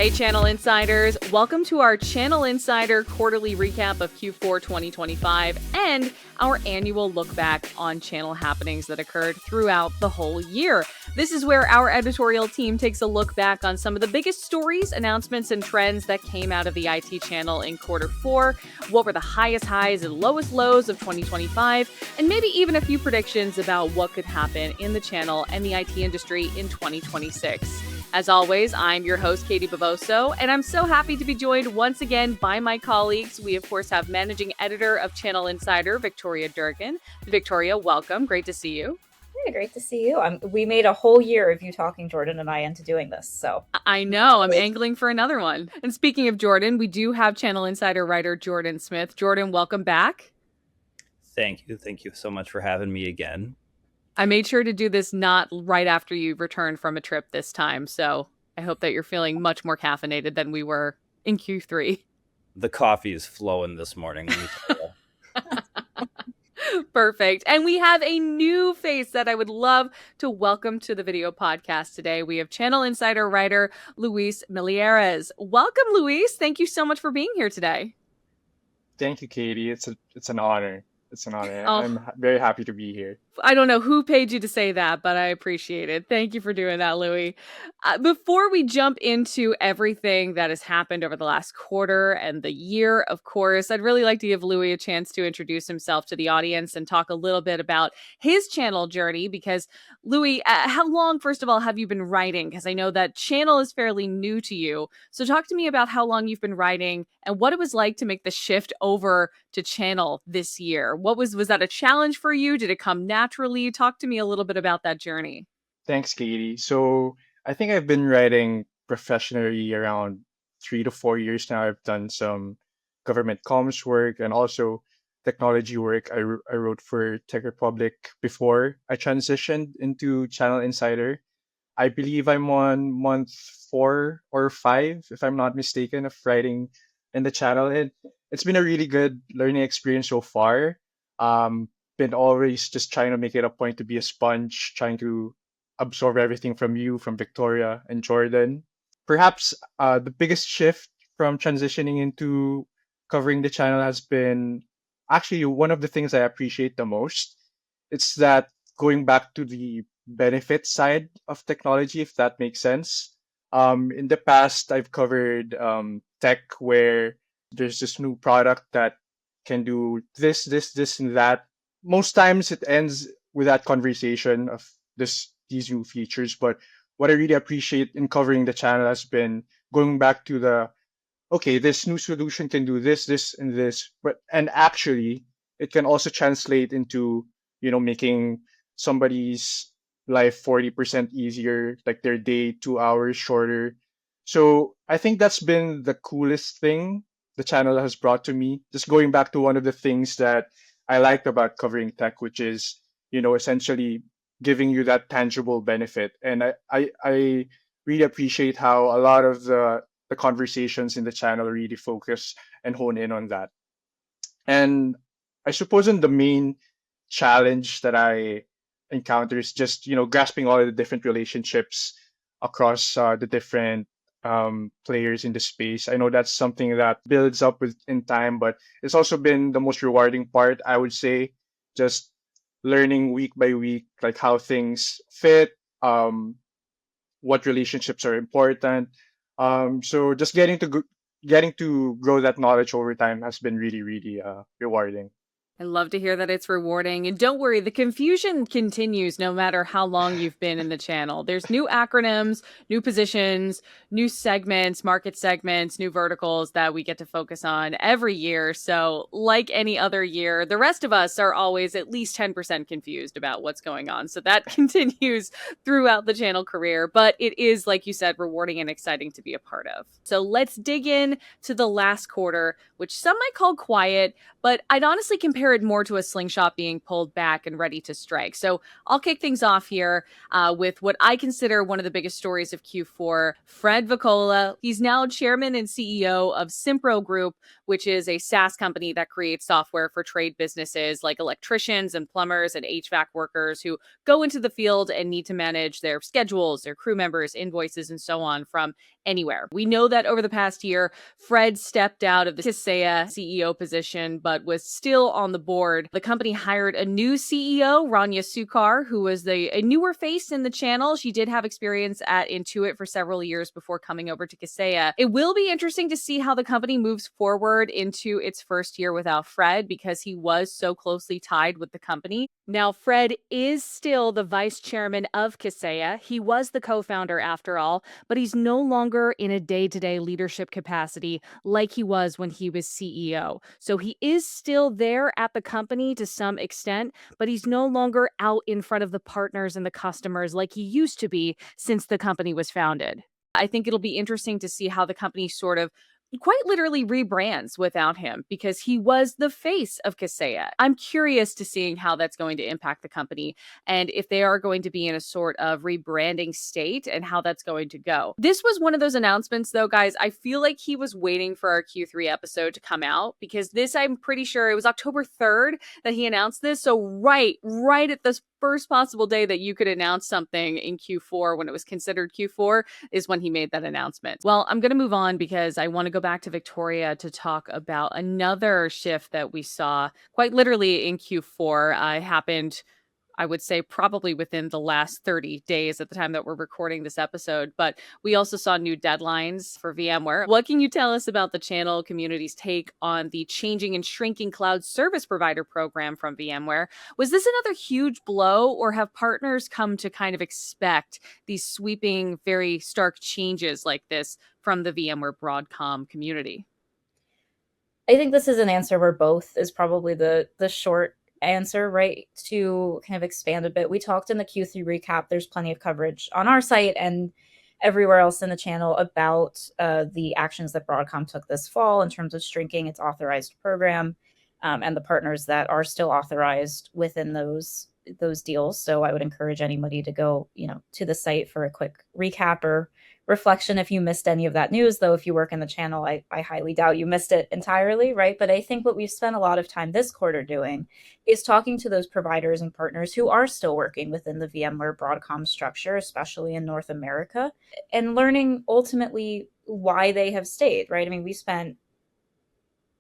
Hey, Channel Insiders. Welcome to our Channel Insider quarterly recap of Q4 2025 and our annual look back on channel happenings that occurred throughout the whole year. This is where our editorial team takes a look back on some of the biggest stories, announcements, and trends that came out of the IT channel in quarter four, what were the highest highs and lowest lows of 2025, and maybe even a few predictions about what could happen in the channel and the IT industry in 2026. As always, I'm your host, Katie Bavoso, and I'm so happy to be joined once again by my colleagues. We, of course, have managing editor of Channel Insider, Victoria Durgin. Victoria, welcome. Great to see you. Yeah, great to see you. We made a whole year of you talking Jordan and I into doing this, so. I know. I'm angling for another one. And speaking of Jordan, we do have Channel Insider writer Jordan Smith. Jordan, welcome back. Thank you. Thank you so much for having me again. I made sure to do this not right after you returned from a trip this time, so I hope that you're feeling much more caffeinated than we were in Q3. The coffee is flowing this morning. Let me tell you. Perfect. And we have a new face that I would love to welcome to the video podcast today. We have Channel Insider writer Luis Millares. Welcome, Luis. Thank you so much for being here today. Thank you, Katie. It's an honor. It's an honor. Oh. I'm very happy to be here. I don't know who paid you to say that, but I appreciate it. Thank you for doing that, Louis. Before we jump into everything that has happened over the last quarter and the year, of course, I'd really like to give Louis a chance to introduce himself to the audience and talk a little bit about his channel journey. Because, Louis, how long, first of all, have you been writing? Because I know that channel is fairly new to you. So talk to me about how long you've been writing and what it was like to make the shift over to channel this year. Was that a challenge for you? Did it come naturally? Talk to me a little bit about that journey. Thanks, Katie. So I think I've been writing professionally around 3 to 4 years now. I've done some government comms work and also technology work. I wrote for Tech Republic before I transitioned into Channel Insider. I believe I'm on month 4 or 5, if I'm not mistaken, of writing in the channel. It's been a really good learning experience so far. Been always just trying to make it a point to be a sponge, trying to absorb everything from you, from Victoria and Jordan. Perhaps the biggest shift from transitioning into covering the channel has been actually one of the things I appreciate the most. It's that going back to the benefit side of technology, if that makes sense. In the past, I've covered tech where there's this new product that can do this, and that. Most times it ends with that conversation of these new features. But what I really appreciate in covering the channel has been going back to okay, this new solution can do this, and this, and actually it can also translate into, making somebody's life 40% easier, like their day 2 hours shorter. So I think that's been the coolest thing the channel has brought to me. Just going back to one of the things that I liked about covering tech, which is, essentially giving you that tangible benefit. And I really appreciate how a lot of the conversations in the channel really focus and hone in on that. And I suppose the main challenge that I encounter is just, grasping all of the different relationships across the different players in the space. I know that's something that builds up in time, but it's also been the most rewarding part, I would say, just learning week by week, like how things fit, what relationships are important. So just getting to grow that knowledge over time has been really, really rewarding. I love to hear that it's rewarding. And don't worry, the confusion continues no matter how long you've been in the channel. There's new acronyms, new positions, new segments, market segments, new verticals that we get to focus on every year. So like any other year, the rest of us are always at least 10% confused about what's going on. So that continues throughout the channel career. But it is, like you said, rewarding and exciting to be a part of. So let's dig in to the last quarter, which some might call quiet, but I'd honestly compare it more to a slingshot being pulled back and ready to strike. So I'll kick things off here with what I consider one of the biggest stories of Q4, Fred Vicola. He's now chairman and CEO of Simpro Group, which is a SaaS company that creates software for trade businesses like electricians and plumbers and HVAC workers who go into the field and need to manage their schedules, their crew members, invoices, and so on from anywhere. We know that over the past year, Fred stepped out of the Kaseya CEO position, but was still on the board. The company hired a new CEO, Rania Sukar, who was a newer face in the channel. She did have experience at Intuit for several years before coming over to Kaseya. It will be interesting to see how the company moves forward into its first year without Fred, because he was so closely tied with the company. Now, Fred is still the vice chairman of Kaseya. He was the co-founder after all, but he's no longer in a day-to-day leadership capacity like he was when he was CEO. So he is still there at the company to some extent, but he's no longer out in front of the partners and the customers like he used to be since the company was founded. I think it'll be interesting to see how the company sort of quite literally rebrands without him, because he was the face of Kaseya. I'm curious to seeing how that's going to impact the company and if they are going to be in a sort of rebranding state and how that's going to go. This was one of those announcements though, guys. I feel like he was waiting for our Q3 episode to come out, because this, I'm pretty sure it was October 3rd that he announced this. So right at the first possible day that you could announce something in Q4 when it was considered Q4 is when he made that announcement. Well, I'm going to move on because I want to go back to Victoria to talk about another shift that we saw quite literally in Q4. Happened, I would say, probably within the last 30 days at the time that we're recording this episode. But we also saw new deadlines for VMware. What can you tell us about the channel community's take on the changing and shrinking cloud service provider program from VMware? Was this another huge blow, or have partners come to kind of expect these sweeping, very stark changes like this from the VMware Broadcom community? I think this is an answer where both is probably the short answer, right? To kind of expand a bit, we talked in the Q3 recap. There's plenty of coverage on our site and everywhere else in the channel about the actions that Broadcom took this fall in terms of shrinking its authorized program, and the partners that are still authorized within those deals. So I would encourage anybody to go, to the site for a quick recap or reflection if you missed any of that news. Though if you work in the channel, I highly doubt you missed it entirely, right? But I think what we've spent a lot of time this quarter doing is talking to those providers and partners who are still working within the VMware Broadcom structure, especially in North America, and learning ultimately why they have stayed, right? I mean, we spent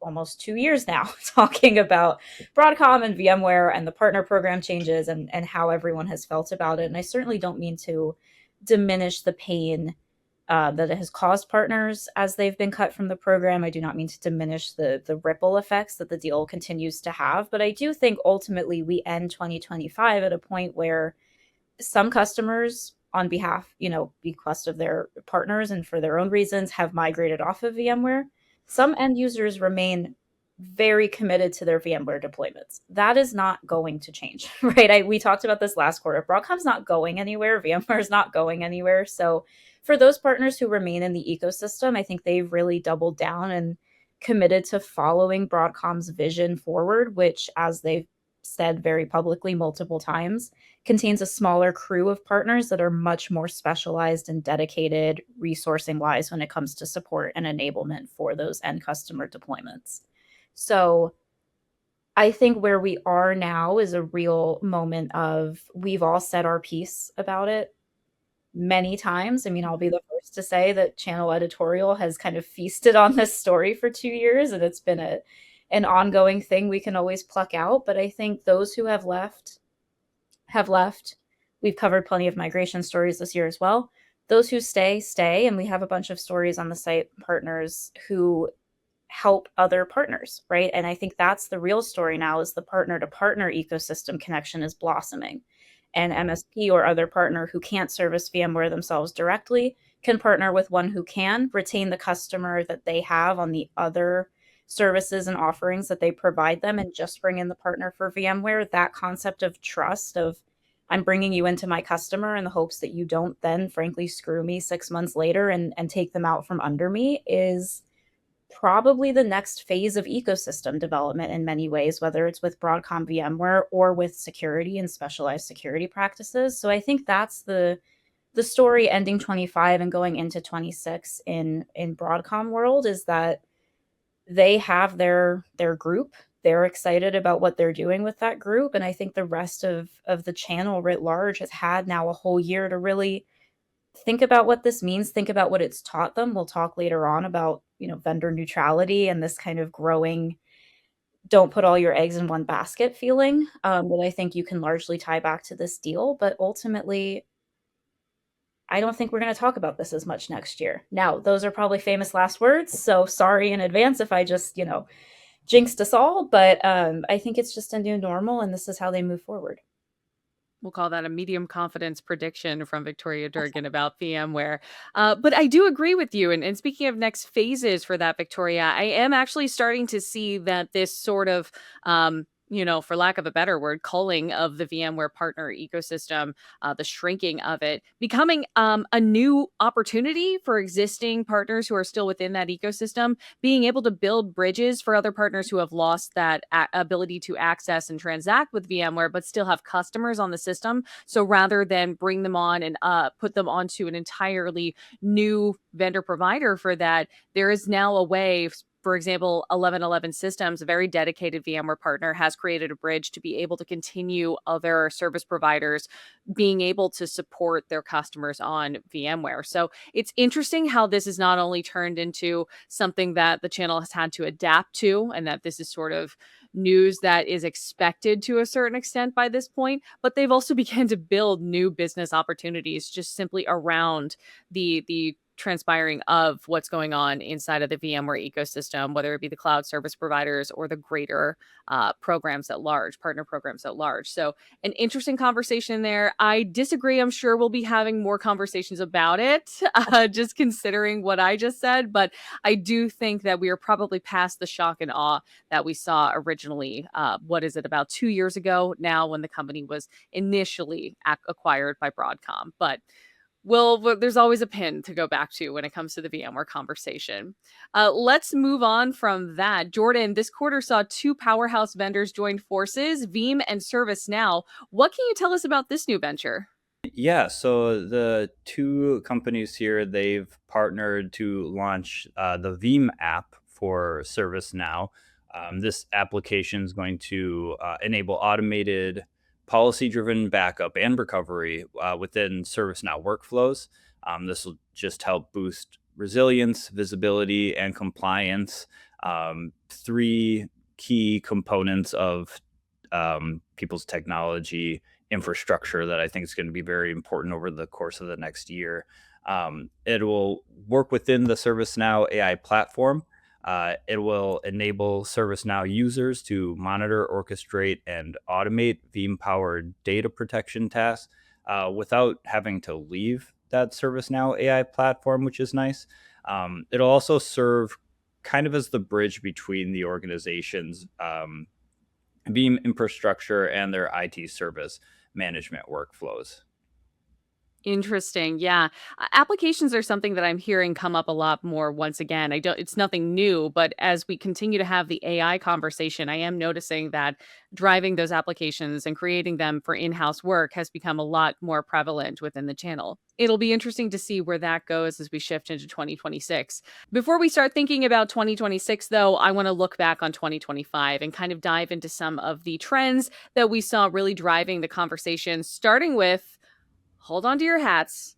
almost 2 years now talking about Broadcom and VMware and the partner program changes and how everyone has felt about it. And I certainly don't mean to diminish the pain that it has caused partners as they've been cut from the program. I do not mean to diminish the ripple effects that the deal continues to have, but I do think ultimately we end 2025 at a point where some customers, on bequest of their partners and for their own reasons, have migrated off of VMware. Some end users remain very committed to their VMware deployments. That is not going to change, right? We talked about this last quarter. Broadcom's not going anywhere. VMware is not going anywhere. So for those partners who remain in the ecosystem, I think they've really doubled down and committed to following Broadcom's vision forward, which, as they've said very publicly multiple times, contains a smaller crew of partners that are much more specialized and dedicated resourcing wise when it comes to support and enablement for those end customer deployments. So I think where we are now is a real moment of, we've all said our piece about it many times. I mean, I'll be the first to say that channel editorial has kind of feasted on this story for 2 years, and it's been an ongoing thing we can always pluck out. But I think those who have left have left. We've covered plenty of migration stories this year as well. Those who stay, and we have a bunch of stories on the site, partners who help other partners, right? And I think that's the real story now, is the partner to partner ecosystem connection is blossoming. And MSP or other partner who can't service VMware themselves directly can partner with one who can, retain the customer that they have on the other services and offerings that they provide them, and just bring in the partner for VMware. That concept of trust, of I'm bringing you into my customer in the hopes that you don't then frankly screw me 6 months later and take them out from under me, is probably the next phase of ecosystem development in many ways, whether it's with Broadcom VMware or with security and specialized security practices. So I think that's the story ending 25 and going into 26 in Broadcom world, is that they have their group. They're excited about what they're doing with that group. And I think the rest of the channel writ large has had now a whole year to really think about what this means, think about what it's taught them. We'll talk later on about, vendor neutrality and this kind of growing don't put all your eggs in one basket feeling, that I think you can largely tie back to this deal. But ultimately, I don't think we're going to talk about this as much next year. Now, those are probably famous last words, so sorry in advance if I just, jinxed us all, but I think it's just a new normal, and this is how they move forward. We'll call that a medium confidence prediction from Victoria Durgin about VMware. But I do agree with you. And speaking of next phases for that, Victoria, I am actually starting to see that this sort of, for lack of a better word, culling of the VMware partner ecosystem, the shrinking of it, becoming a new opportunity for existing partners who are still within that ecosystem, being able to build bridges for other partners who have lost that ability to access and transact with VMware, but still have customers on the system. So rather than bring them on and put them onto an entirely new vendor provider for that, there is now a way. For example, 1111 Systems, a very dedicated VMware partner, has created a bridge to be able to continue other service providers being able to support their customers on VMware. So it's interesting how this is not only turned into something that the channel has had to adapt to, and that this is sort of news that is expected to a certain extent by this point, but they've also begun to build new business opportunities just simply around the transpiring of what's going on inside of the VMware ecosystem, whether it be the cloud service providers or the greater programs at large, partner programs at large. So an interesting conversation there. I disagree. I'm sure we'll be having more conversations about it, just considering what I just said. But I do think that we are probably past the shock and awe that we saw originally. What is it, about 2 years ago now, when the company was initially acquired by Broadcom. But there's always a pin to go back to when it comes to the VMware conversation. Let's move on from that. Jordan, this quarter saw two powerhouse vendors join forces, Veeam and ServiceNow. What can you tell us about this new venture? Yeah, so the two companies here, they've partnered to launch the Veeam app for ServiceNow. This application is going to enable automated policy-driven backup and recovery within ServiceNow workflows. This will just help boost resilience, visibility, and compliance. Three key components of people's technology infrastructure that I think is going to be very important over the course of the next year. It will work within the ServiceNow AI platform. It will enable ServiceNow users to monitor, orchestrate, and automate Veeam-powered data protection tasks without having to leave that ServiceNow AI platform, which is nice. It'll also serve kind of as the bridge between the organization's Veeam infrastructure and their IT service management workflows. Interesting. Yeah. Applications are something that I'm hearing come up a lot more once again. It's nothing new, but as we continue to have the AI conversation, I am noticing that driving those applications and creating them for in-house work has become a lot more prevalent within the channel. It'll be interesting to see where that goes as we shift into 2026. Before we start thinking about 2026, though, I want to look back on 2025 and kind of dive into some of the trends that we saw really driving the conversation, starting with, hold on to your hats,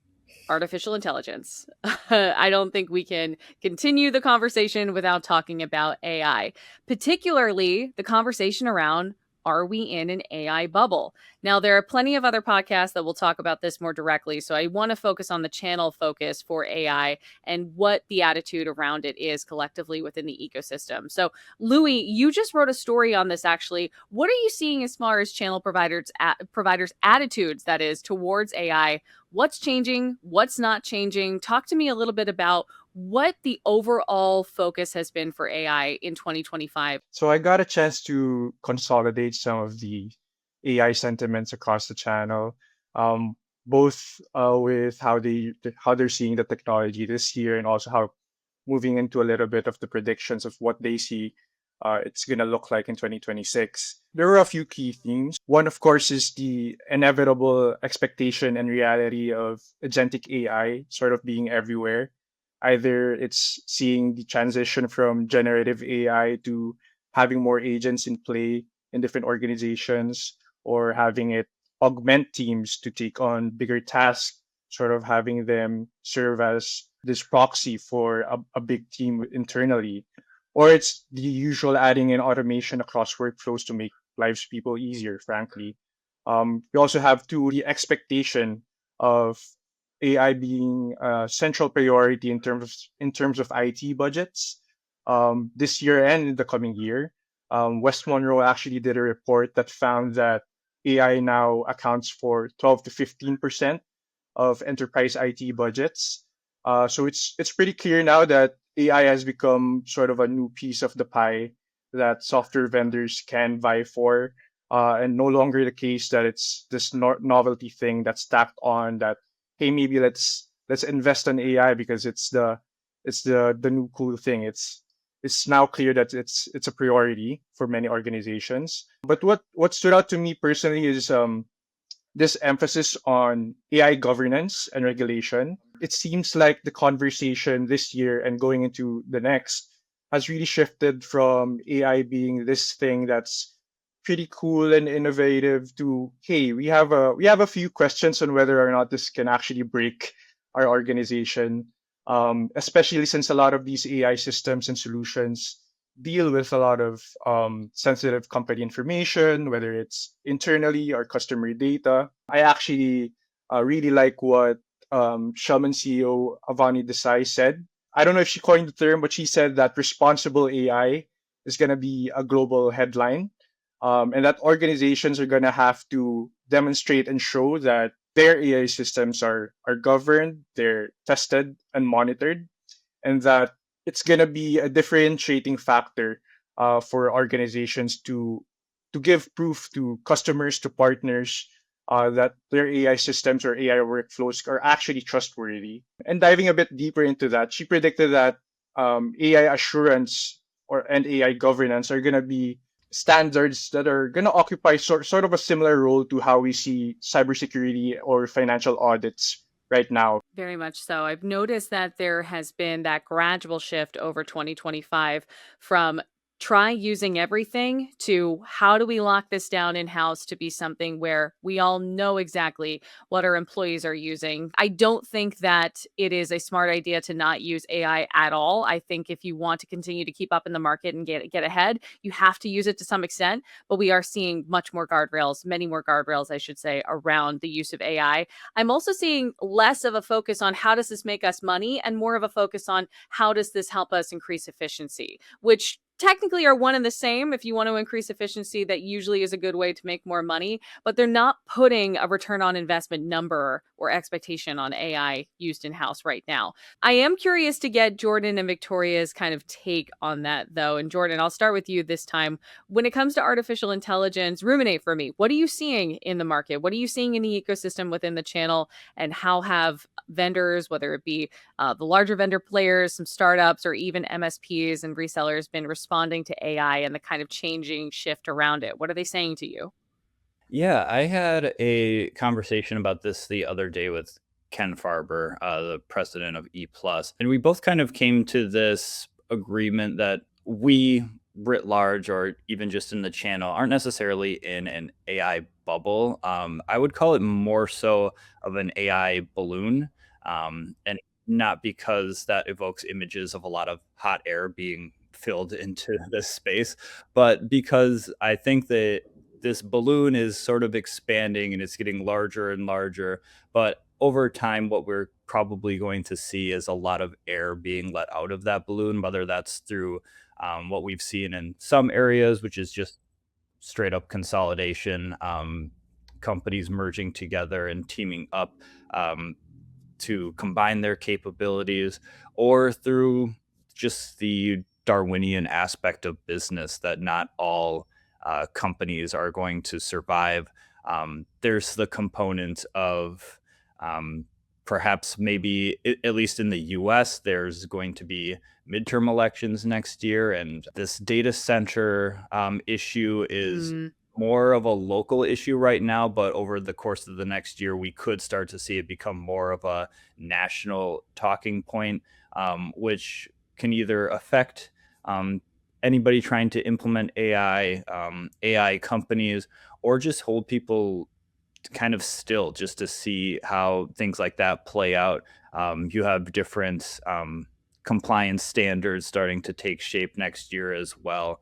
artificial intelligence. I don't think we can continue the conversation without talking about AI, particularly the conversation around, are we in an AI bubble? Now, there are plenty of other podcasts that will talk about this more directly, so I want to focus on the channel focus for AI and what the attitude around it is collectively within the ecosystem. So, Louis, you just wrote a story on this, actually. What are you seeing as far as channel providers' attitudes, that is, towards AI? What's changing? What's not changing? Talk to me a little bit about what the overall focus has been for AI in 2025. So I got a chance to consolidate some of the AI sentiments across the channel, both with how they're seeing the technology this year, and also how moving into a little bit of the predictions of what they see it's going to look like in 2026. There are a few key themes. One, of course, is the inevitable expectation and reality of agentic AI sort of being everywhere. Either it's seeing the transition from generative AI to having more agents in play in different organizations, or having it augment teams to take on bigger tasks, sort of having them serve as this proxy for a big team internally. Or it's the usual adding in automation across workflows to make lives people easier, frankly. We also have the expectation of AI being a central priority in terms of IT budgets this year and in the coming year. West Monroe actually did a report that found that AI now accounts for 12 to 15% of enterprise IT budgets. So it's pretty clear now that AI has become sort of a new piece of the pie that software vendors can vie for, and no longer the case that it's this novelty thing that's stacked on that. Hey, maybe let's invest in AI because it's the new cool thing. It's now clear that it's a priority for many organizations. But what stood out to me personally is this emphasis on AI governance and regulation. It seems like the conversation this year and going into the next has really shifted from AI being this thing that's pretty cool and innovative to, hey, we have a few questions on whether or not this can actually break our organization, especially since a lot of these AI systems and solutions deal with a lot of sensitive company information, whether it's internally or customer data. I actually really like what Shaman CEO Avani Desai said. I don't know if she coined the term, but she said that responsible AI is going to be a global headline, and that organizations are going to have to demonstrate and show that their AI systems are governed, they're tested and monitored, and that it's going to be a differentiating factor for organizations to give proof to customers, to partners, that their AI systems or AI workflows are actually trustworthy. And diving a bit deeper into that, she predicted that AI assurance and AI governance are going to be standards that are going to occupy sort of a similar role to how we see cybersecurity or financial audits right now. Very much so. I've noticed that there has been that gradual shift over 2025 from try using everything to how do we lock this down in house to be something where we all know exactly what our employees are using. I don't think that it is a smart idea to not use AI at all. I think if you want to continue to keep up in the market and get ahead, you have to use it to some extent, but we are seeing much more guardrails, many more guardrails I should say, around the use of AI. I'm also seeing less of a focus on how does this make us money and more of a focus on how does this help us increase efficiency, which technically are one and the same. If you want to increase efficiency, that usually is a good way to make more money, but they're not putting a return on investment number or expectation on AI used in house right now. I am curious to get Jordan and Victoria's kind of take on that, though. And Jordan, I'll start with you this time. When it comes to artificial intelligence, ruminate for me. What are you seeing in the market? What are you seeing in the ecosystem within the channel? And how have vendors, whether it be the larger vendor players, some startups, or even MSPs and resellers, been responding to AI and the kind of changing shift around it? What are they saying to you? Yeah, I had a conversation about this the other day with Ken Farber, the president of E Plus, and we both kind of came to this agreement that we, writ large, or even just in the channel, aren't necessarily in an AI bubble. I would call it more so of an AI balloon, and not because that evokes images of a lot of hot air being filled into this space, but because I think that this balloon is sort of expanding and it's getting larger and larger. But over time, what we're probably going to see is a lot of air being let out of that balloon, whether that's through what we've seen in some areas, which is just straight up consolidation, companies merging together and teaming up um, to combine their capabilities, or through just the Darwinian aspect of business that not all companies are going to survive. There's the component of um, perhaps maybe, at least in the US, there's going to be midterm elections next year. And this data center issue is Mm. more of a local issue right now, but over the course of the next year, we could start to see it become more of a national talking point, which can either affect anybody trying to implement AI, AI companies, or just hold people kind of still just to see how things like that play out. You have different compliance standards starting to take shape next year as well.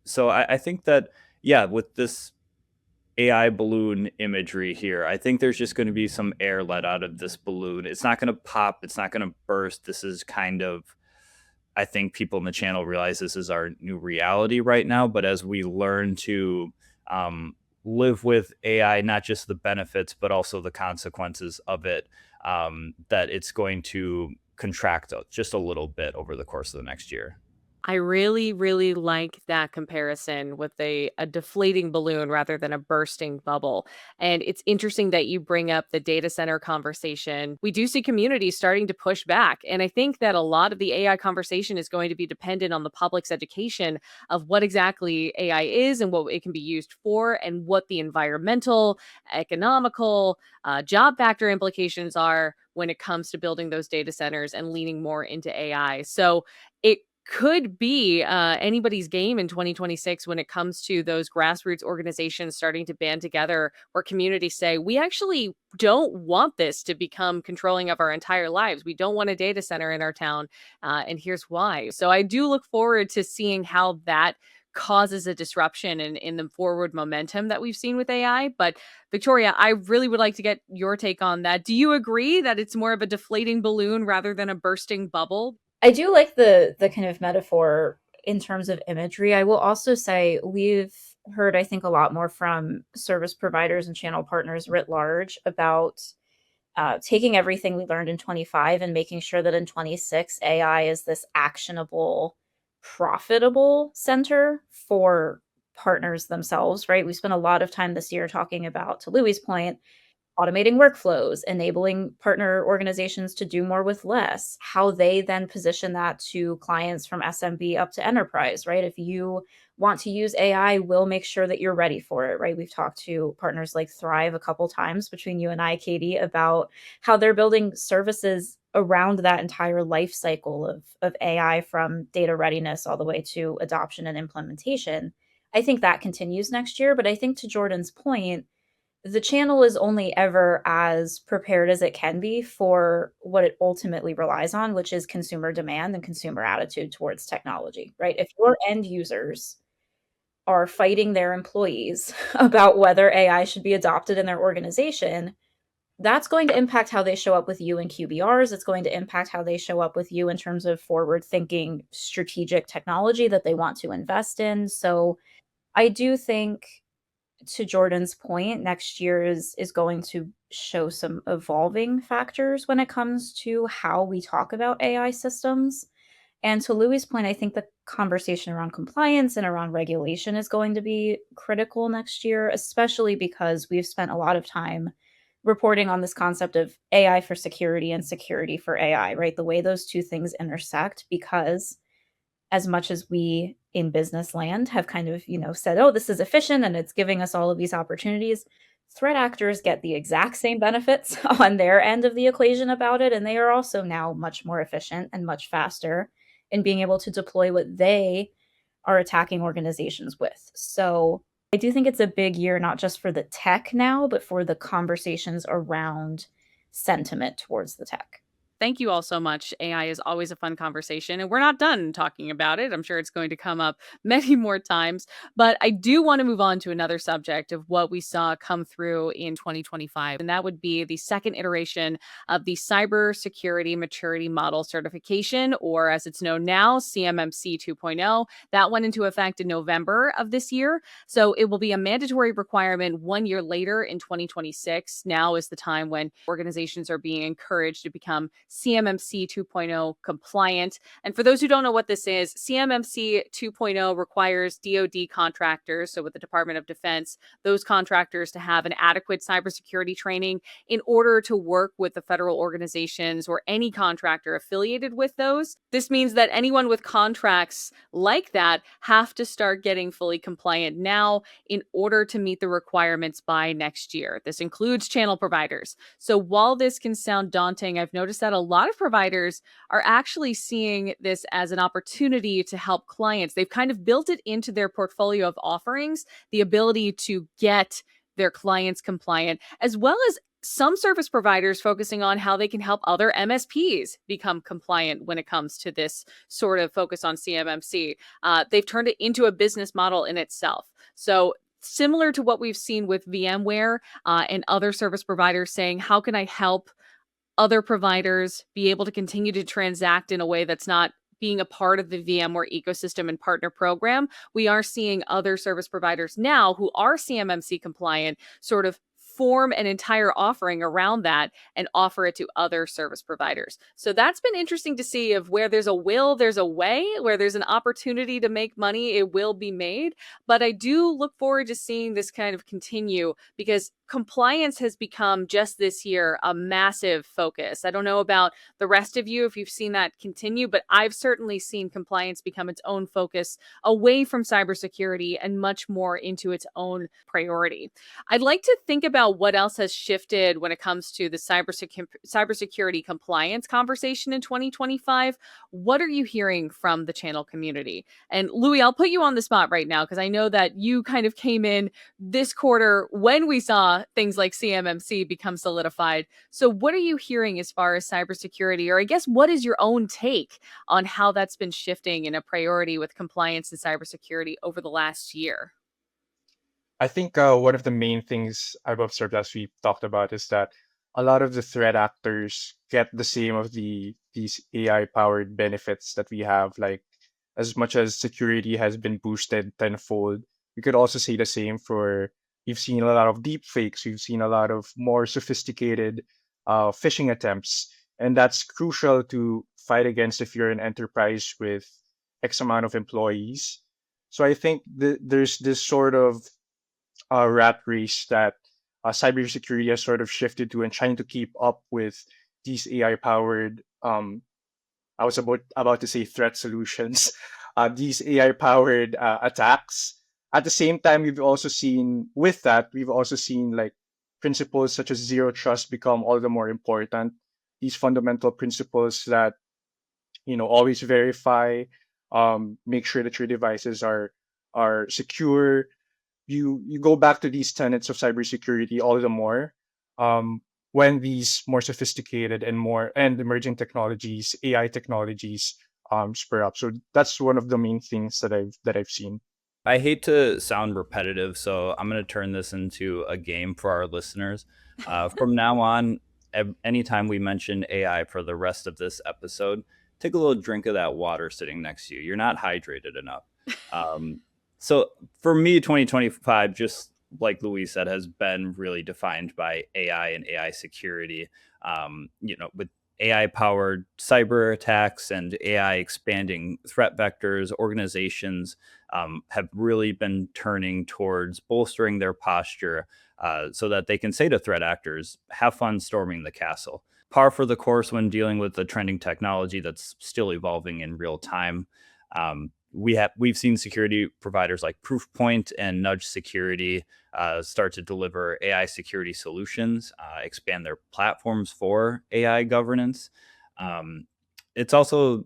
So I think that, yeah, with this AI balloon imagery here, I think there's just going to be some air let out of this balloon. It's not going to pop, it's not going to burst. This is kind of, I think people in the channel realize this is our new reality right now. But as we learn to live with AI, not just the benefits, but also the consequences of it, that it's going to contract just a little bit over the course of the next year. I really, really like that comparison with a deflating balloon rather than a bursting bubble. And it's interesting that you bring up the data center conversation. We do see communities starting to push back. And I think that a lot of the AI conversation is going to be dependent on the public's education of what exactly AI is and what it can be used for, and what the environmental, economical, job factor implications are when it comes to building those data centers and leaning more into AI. So it could be anybody's game in 2026 when it comes to those grassroots organizations starting to band together, where communities say, we actually don't want this to become controlling of our entire lives. We don't want a data center in our town. And here's why. So I do look forward to seeing how that causes a disruption in the forward momentum that we've seen with AI. But Victoria, I really would like to get your take on that. Do you agree that it's more of a deflating balloon rather than a bursting bubble? I do like the kind of metaphor in terms of imagery. I will also say we've heard, I think, a lot more from service providers and channel partners writ large about taking everything we learned in 25 and making sure that in 26 AI is this actionable, profitable center for partners themselves, right? We spent a lot of time this year talking about, to Louis' point, automating workflows, enabling partner organizations to do more with less, how they then position that to clients from SMB up to enterprise, right? If you want to use AI, we'll make sure that you're ready for it, right? We've talked to partners like Thrive a couple times between you and I, Katie, about how they're building services around that entire life cycle of AI, from data readiness all the way to adoption and implementation. I think that continues next year. But I think, to Jordan's point, the channel is only ever as prepared as it can be for what it ultimately relies on, which is consumer demand and consumer attitude towards technology, right? If your end users are fighting their employees about whether AI should be adopted in their organization, that's going to impact how they show up with you in QBRs. It's going to impact how they show up with you in terms of forward thinking strategic technology that they want to invest in. So I do think, to Jordan's point, next year is going to show some evolving factors when it comes to how we talk about AI systems. And to Louis' point, I think the conversation around compliance and around regulation is going to be critical next year, especially because we've spent a lot of time reporting on this concept of AI for security and security for AI, right? The way those two things intersect, because as much as we in business land have kind of, said, oh, this is efficient and it's giving us all of these opportunities, threat actors get the exact same benefits on their end of the equation about it. And they are also now much more efficient and much faster in being able to deploy what they are attacking organizations with. So I do think it's a big year, not just for the tech now, but for the conversations around sentiment towards the tech. Thank you all so much. AI is always a fun conversation, and we're not done talking about it. I'm sure it's going to come up many more times. But I do want to move on to another subject of what we saw come through in 2025, and that would be the second iteration of the Cybersecurity Maturity Model Certification, or as it's known now, CMMC 2.0. That went into effect in November of this year. So it will be a mandatory requirement 1 year later in 2026. Now is the time when organizations are being encouraged to become CMMC 2.0 compliant. And for those who don't know what this is, CMMC 2.0 requires DoD contractors, so with the Department of Defense, those contractors to have an adequate cybersecurity training in order to work with the federal organizations or any contractor affiliated with those. This means that anyone with contracts like that have to start getting fully compliant now in order to meet the requirements by next year. This includes channel providers. So while this can sound daunting, I've noticed that a lot of providers are actually seeing this as an opportunity to help clients. They've kind of built it into their portfolio of offerings, the ability to get their clients compliant, as well as some service providers focusing on how they can help other MSPs become compliant when it comes to this sort of focus on CMMC. They've turned it into a business model in itself. So similar to what we've seen with VMware and other service providers saying, how can I help other providers be able to continue to transact in a way that's not being a part of the VMware ecosystem and partner program? We are seeing other service providers now who are CMMC compliant sort of form an entire offering around that and offer it to other service providers. So that's been interesting to see of where there's a will, there's a way, where there's an opportunity to make money, it will be made. But I do look forward to seeing this kind of continue because compliance has become just this year a massive focus. I don't know about the rest of you if you've seen that continue, but I've certainly seen compliance become its own focus away from cybersecurity and much more into its own priority. I'd like to think about what else has shifted when it comes to the cybersecurity compliance conversation in 2025. What are you hearing from the channel community? And Louis, I'll put you on the spot right now because I know that you kind of came in this quarter when we saw things like CMMC become solidified. So what are you hearing as far as cybersecurity, or I guess what is your own take on how that's been shifting in a priority with compliance and cybersecurity over the last year? I think one of the main things I've observed as we talked about is that a lot of the threat actors get the same of these AI powered benefits that we have. Like as much as security has been boosted tenfold, we could also say the same for we've seen a lot of deep fakes, we've seen a lot of more sophisticated phishing attempts, and that's crucial to fight against if you're an enterprise with X amount of employees. So I think there's this sort of rat race that cybersecurity has sort of shifted to and trying to keep up with these AI powered I was about to say threat solutions, these AI powered attacks. At the same time, we've also seen like principles such as zero trust become all the more important. These fundamental principles that always verify, make sure that your devices are secure. You go back to these tenets of cybersecurity all the more when these more sophisticated and emerging technologies, AI technologies, spur up. So that's one of the main things that I've seen. I hate to sound repetitive, so I'm going to turn this into a game for our listeners. From now on, anytime we mention AI for the rest of this episode, take a little drink of that water sitting next to you. You're not hydrated enough. So for me, 2025, just like Louise said, has been really defined by AI and AI security. With AI powered cyber attacks and AI expanding threat vectors, organizations have really been turning towards bolstering their posture so that they can say to threat actors, have fun storming the castle. Par for the course when dealing with the trending technology that's still evolving in real time. We've seen security providers like Proofpoint and Nudge Security start to deliver AI security solutions, expand their platforms for AI governance. It's also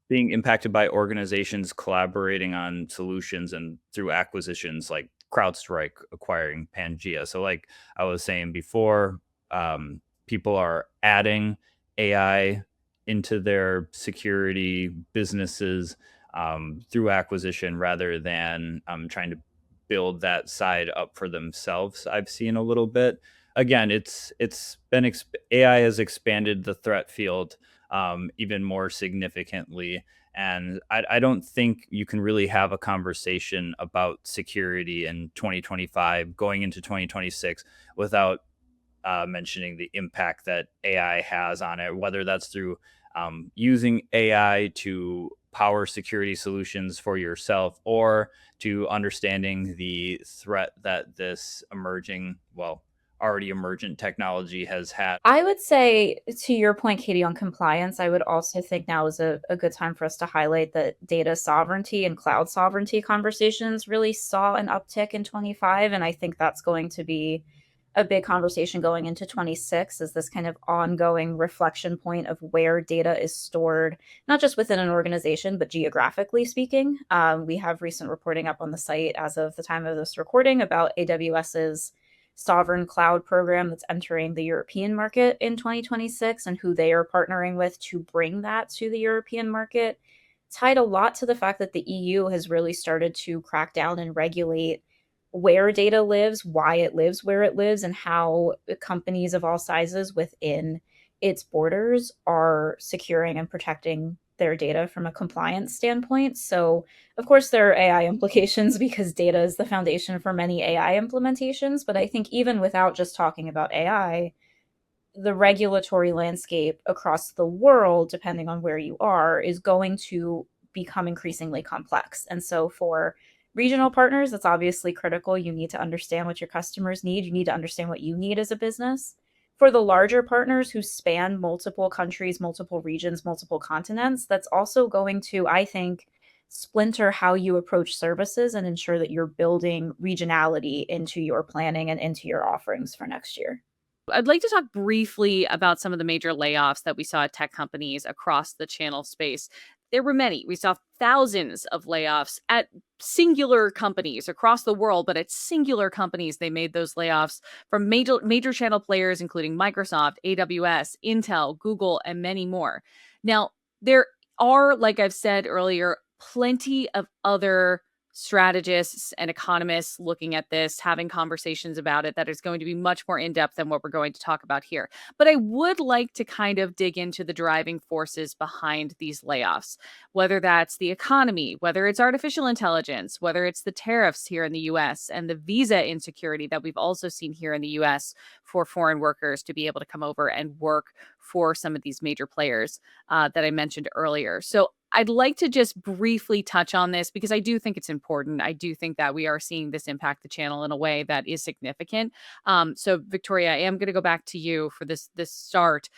being impacted by organizations collaborating on solutions and through acquisitions like CrowdStrike acquiring Pangea. So, like I was saying before, people are adding AI into their security businesses through acquisition rather than trying to build that side up for themselves. I've seen a little bit. Again, it's been AI has expanded the threat field even more significantly, and I don't think you can really have a conversation about security in 2025 going into 2026 without mentioning the impact that AI has on it, whether that's through using AI to power security solutions for yourself, or to understanding the threat that this emerging, well, already emergent technology has had. I would say, to your point, Katie, on compliance, I would also think now is a good time for us to highlight that data sovereignty and cloud sovereignty conversations really saw an uptick in 25. And I think that's going to be a big conversation going into 26, is this kind of ongoing reflection point of where data is stored, not just within an organization, but geographically speaking. We have recent reporting up on the site as of the time of this recording about AWS's sovereign cloud program that's entering the European market in 2026, and who they are partnering with to bring that to the European market, tied a lot to the fact that the EU has really started to crack down and regulate where data lives, why it lives where it lives, and how companies of all sizes within its borders are securing and protecting their data from a compliance standpoint. So, of course, there are AI implications because data is the foundation for many AI implementations. But I think even without just talking about AI, the regulatory landscape across the world, depending on where you are, is going to become increasingly complex. And so for regional partners, it's obviously critical. You need to understand what your customers need. You need to understand what you need as a business. For the larger partners who span multiple countries, multiple regions, multiple continents, that's also going to, I think, splinter how you approach services and ensure that you're building regionality into your planning and into your offerings for next year. I'd like to talk briefly about some of the major layoffs that we saw at tech companies across the channel space. There were many. We saw thousands of layoffs at singular companies across the world, but at singular companies, they made those layoffs from major channel players, including Microsoft, AWS, Intel, Google, and many more. Now, there are, like I've said earlier, plenty of other strategists and economists looking at this, having conversations about it that is going to be much more in depth than what we're going to talk about here. But I would like to kind of dig into the driving forces behind these layoffs, whether that's the economy, whether it's artificial intelligence, whether it's the tariffs here in the US and the visa insecurity that we've also seen here in the US for foreign workers to be able to come over and work for some of these major players that I mentioned earlier. So I'd like to just briefly touch on this because I do think it's important. I do think that we are seeing this impact the channel in a way that is significant. So Victoria, I am going to go back to you for this start.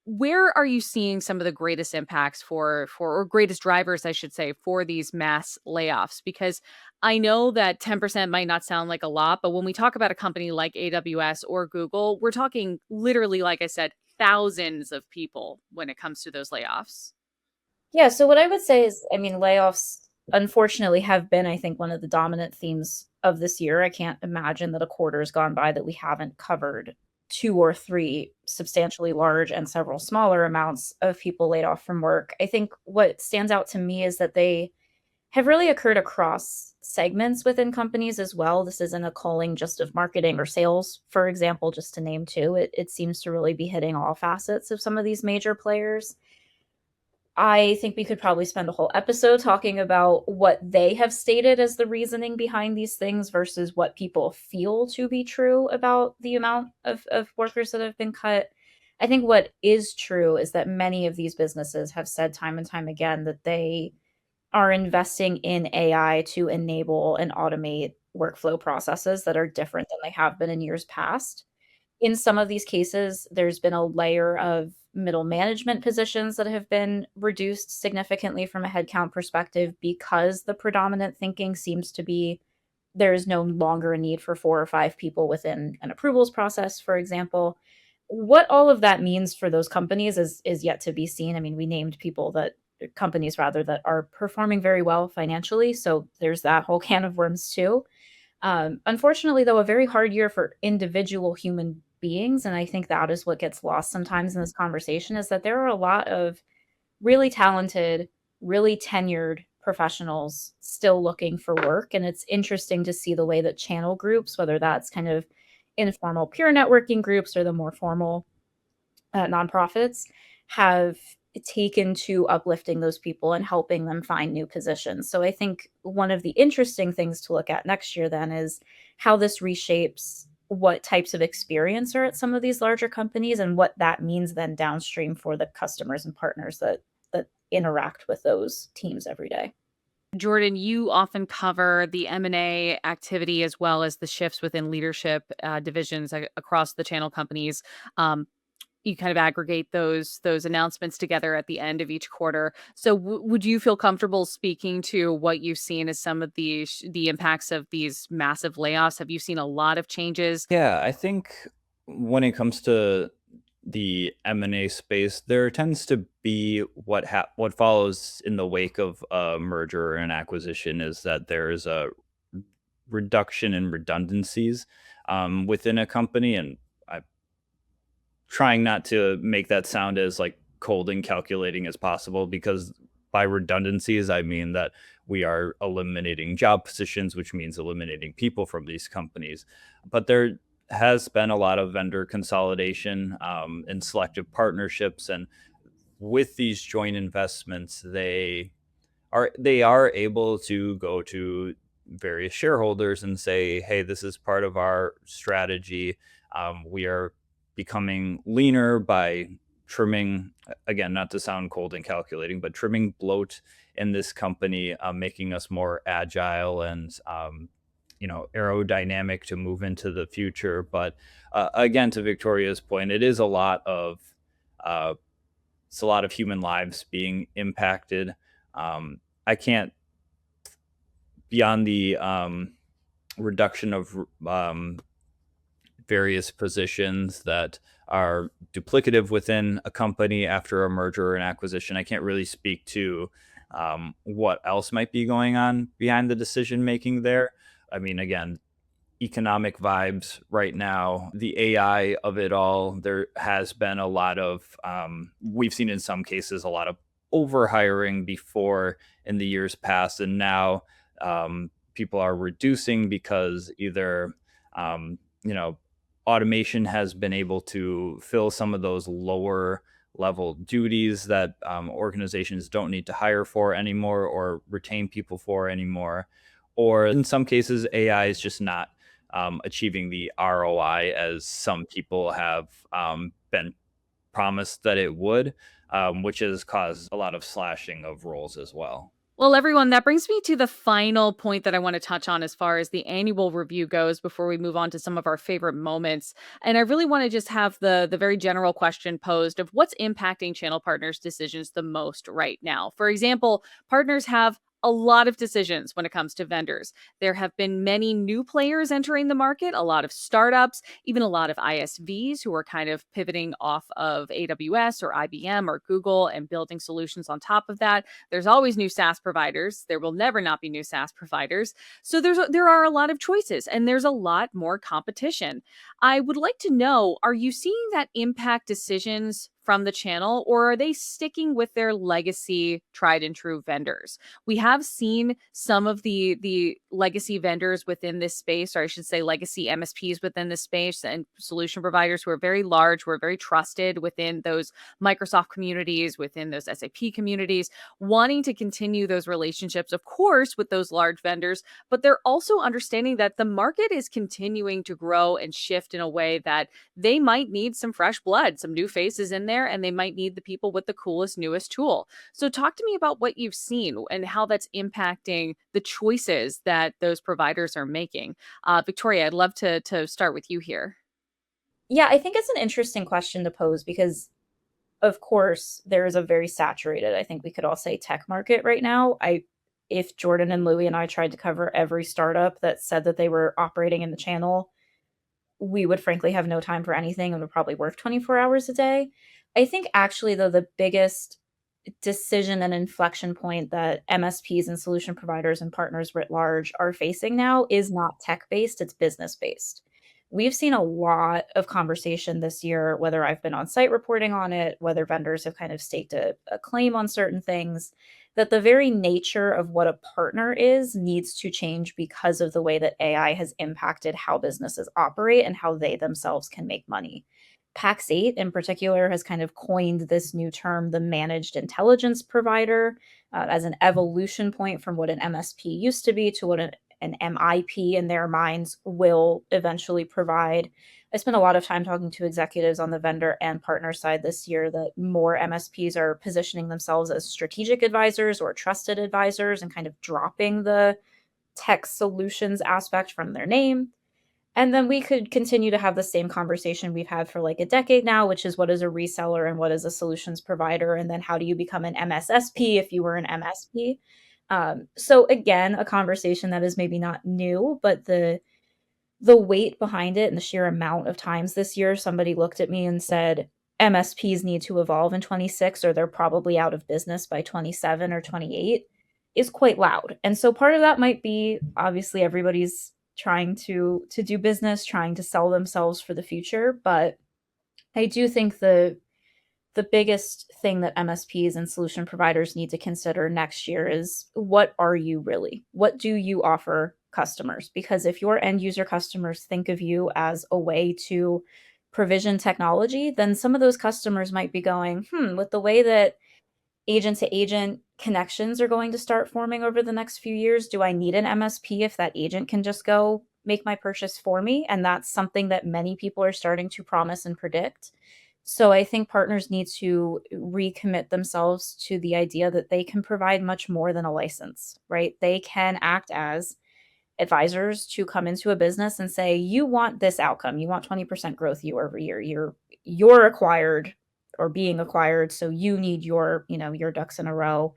Where are you seeing some of the greatest impacts or greatest drivers, I should say, for these mass layoffs? Because I know that 10% might not sound like a lot, but when we talk about a company like AWS or Google, we're talking literally, like I said, thousands of people when it comes to those layoffs. Yeah, so what I would say is, I mean, layoffs unfortunately have been, I think, one of the dominant themes of this year. I can't imagine that a quarter has gone by that we haven't covered two or three substantially large and several smaller amounts of people laid off from work. I think what stands out to me is that they have really occurred across segments within companies as well. This isn't a culling just of marketing or sales, for example, just to name two. It seems to really be hitting all facets of some of these major players. I think we could probably spend a whole episode talking about what they have stated as the reasoning behind these things versus what people feel to be true about the amount of workers that have been cut. I think what is true is that many of these businesses have said time and time again that they are investing in AI to enable and automate workflow processes that are different than they have been in years past. In some of these cases, there's been a layer of middle management positions that have been reduced significantly from a headcount perspective because the predominant thinking seems to be there is no longer a need for 4 or 5 people within an approvals process, for example. What all of that means for those companies is yet to be seen. I mean, we named people that companies rather that are performing very well financially, so there's that whole can of worms too. Unfortunately, though, a very hard year for individual human beings, and I think that is what gets lost sometimes in this conversation, is that there are a lot of really talented, really tenured professionals still looking for work, and it's interesting to see the way that channel groups, whether that's kind of informal peer networking groups or the more formal nonprofits, have taken to uplifting those people and helping them find new positions. So I think one of the interesting things to look at next year then is how this reshapes what types of experience are at some of these larger companies and what that means then downstream for the customers and partners that interact with those teams every day. Jordan, you often cover the M&A activity as well as the shifts within leadership divisions across the channel companies. Um, you kind of aggregate those announcements together at the end of each quarter. So, would you feel comfortable speaking to what you've seen as some of the impacts of these massive layoffs? Have you seen a lot of changes? Yeah, I think when it comes to the M&A space, there tends to be what follows in the wake of a merger or an acquisition is that there is a reduction in redundancies within a company, and I'm trying not to make that sound as like cold and calculating as possible, because by redundancies I mean that we are eliminating job positions, which means eliminating people from these companies. But there has been a lot of vendor consolidation and selective partnerships, and with these joint investments, they are able to go to various shareholders and say, "Hey, this is part of our strategy. We are becoming leaner by trimming, again, not to sound cold and calculating, but trimming bloat in this company, making us more agile and aerodynamic to move into the future." But again, to Victoria's point, uh, it's a lot of human lives being impacted. I can't, beyond the reduction of various positions that are duplicative within a company after a merger or an acquisition, I can't really speak to what else might be going on behind the decision making there. I mean, again, economic vibes right now, the AI of it all, there has been a lot of, we've seen in some cases a lot of overhiring before in the years past. And now people are reducing because either, automation has been able to fill some of those lower level duties that organizations don't need to hire for anymore or retain people for anymore. Or in some cases, AI is just not achieving the ROI as some people have been promised that it would, which has caused a lot of slashing of roles as well. Well, everyone, that brings me to the final point that I want to touch on as far as the annual review goes before we move on to some of our favorite moments. And I really want to just have the very general question posed of what's impacting channel partners' decisions the most right now. For example, partners have a lot of decisions when it comes to vendors. There have been many new players entering the market, a lot of startups, even a lot of ISVs who are kind of pivoting off of AWS or IBM or Google and building solutions on top of that. There's always new SaaS providers. There will never not be new SaaS providers. So there are a lot of choices and there's a lot more competition. I would like to know, are you seeing that impact decisions from the channel, or are they sticking with their legacy tried and true vendors? We have seen some of the legacy vendors within this space, or I should say legacy MSPs within this space and solution providers who are very large, who are very trusted within those Microsoft communities, within those SAP communities, wanting to continue those relationships, of course, with those large vendors, but they're also understanding that the market is continuing to grow and shift in a way that they might need some fresh blood, some new faces in there, and they might need the people with the coolest, newest tool. So, talk to me about what you've seen and how that's impacting the choices that those providers are making. Victoria, I'd love to start with you here. Yeah, I think it's an interesting question to pose because, of course, there is a very saturated, I think we could all say, tech market right now. If Jordan and Louie and I tried to cover every startup that said that they were operating in the channel, we would frankly have no time for anything and would probably work 24 hours a day. I think actually, though, the biggest decision and inflection point that MSPs and solution providers and partners writ large are facing now is not tech-based, it's business-based. We've seen a lot of conversation this year, whether I've been on site reporting on it, whether vendors have kind of staked a claim on certain things, that the very nature of what a partner is needs to change because of the way that AI has impacted how businesses operate and how they themselves can make money. PAX 8 in particular has kind of coined this new term, the managed intelligence provider, as an evolution point from what an MSP used to be to what an an MIP in their minds will eventually provide. I spent a lot of time talking to executives on the vendor and partner side this year that more MSPs are positioning themselves as strategic advisors or trusted advisors and kind of dropping the tech solutions aspect from their name. And then we could continue to have the same conversation we've had for like a decade now, which is what is a reseller and what is a solutions provider? And then how do you become an MSSP if you were an MSP? So again, a conversation that is maybe not new, but the weight behind it and the sheer amount of times this year somebody looked at me and said, MSPs need to evolve in 26 or they're probably out of business by 27 or 28 is quite loud. And so part of that might be obviously everybody's trying to do business, trying to sell themselves for the future, but I do think the biggest thing that MSPs and solution providers need to consider next year is what are you really? What do you offer customers? Because if your end user customers think of you as a way to provision technology, then some of those customers might be going, with the way that agent to agent connections are going to start forming over the next few years, do I need an MSP if that agent can just go make my purchase for me? And that's something that many people are starting to promise and predict. So I think partners need to recommit themselves to the idea that they can provide much more than a license, right? They can act as advisors to come into a business and say, you want this outcome, you want 20% growth year over year. You're acquired or being acquired, so you need your ducks in a row.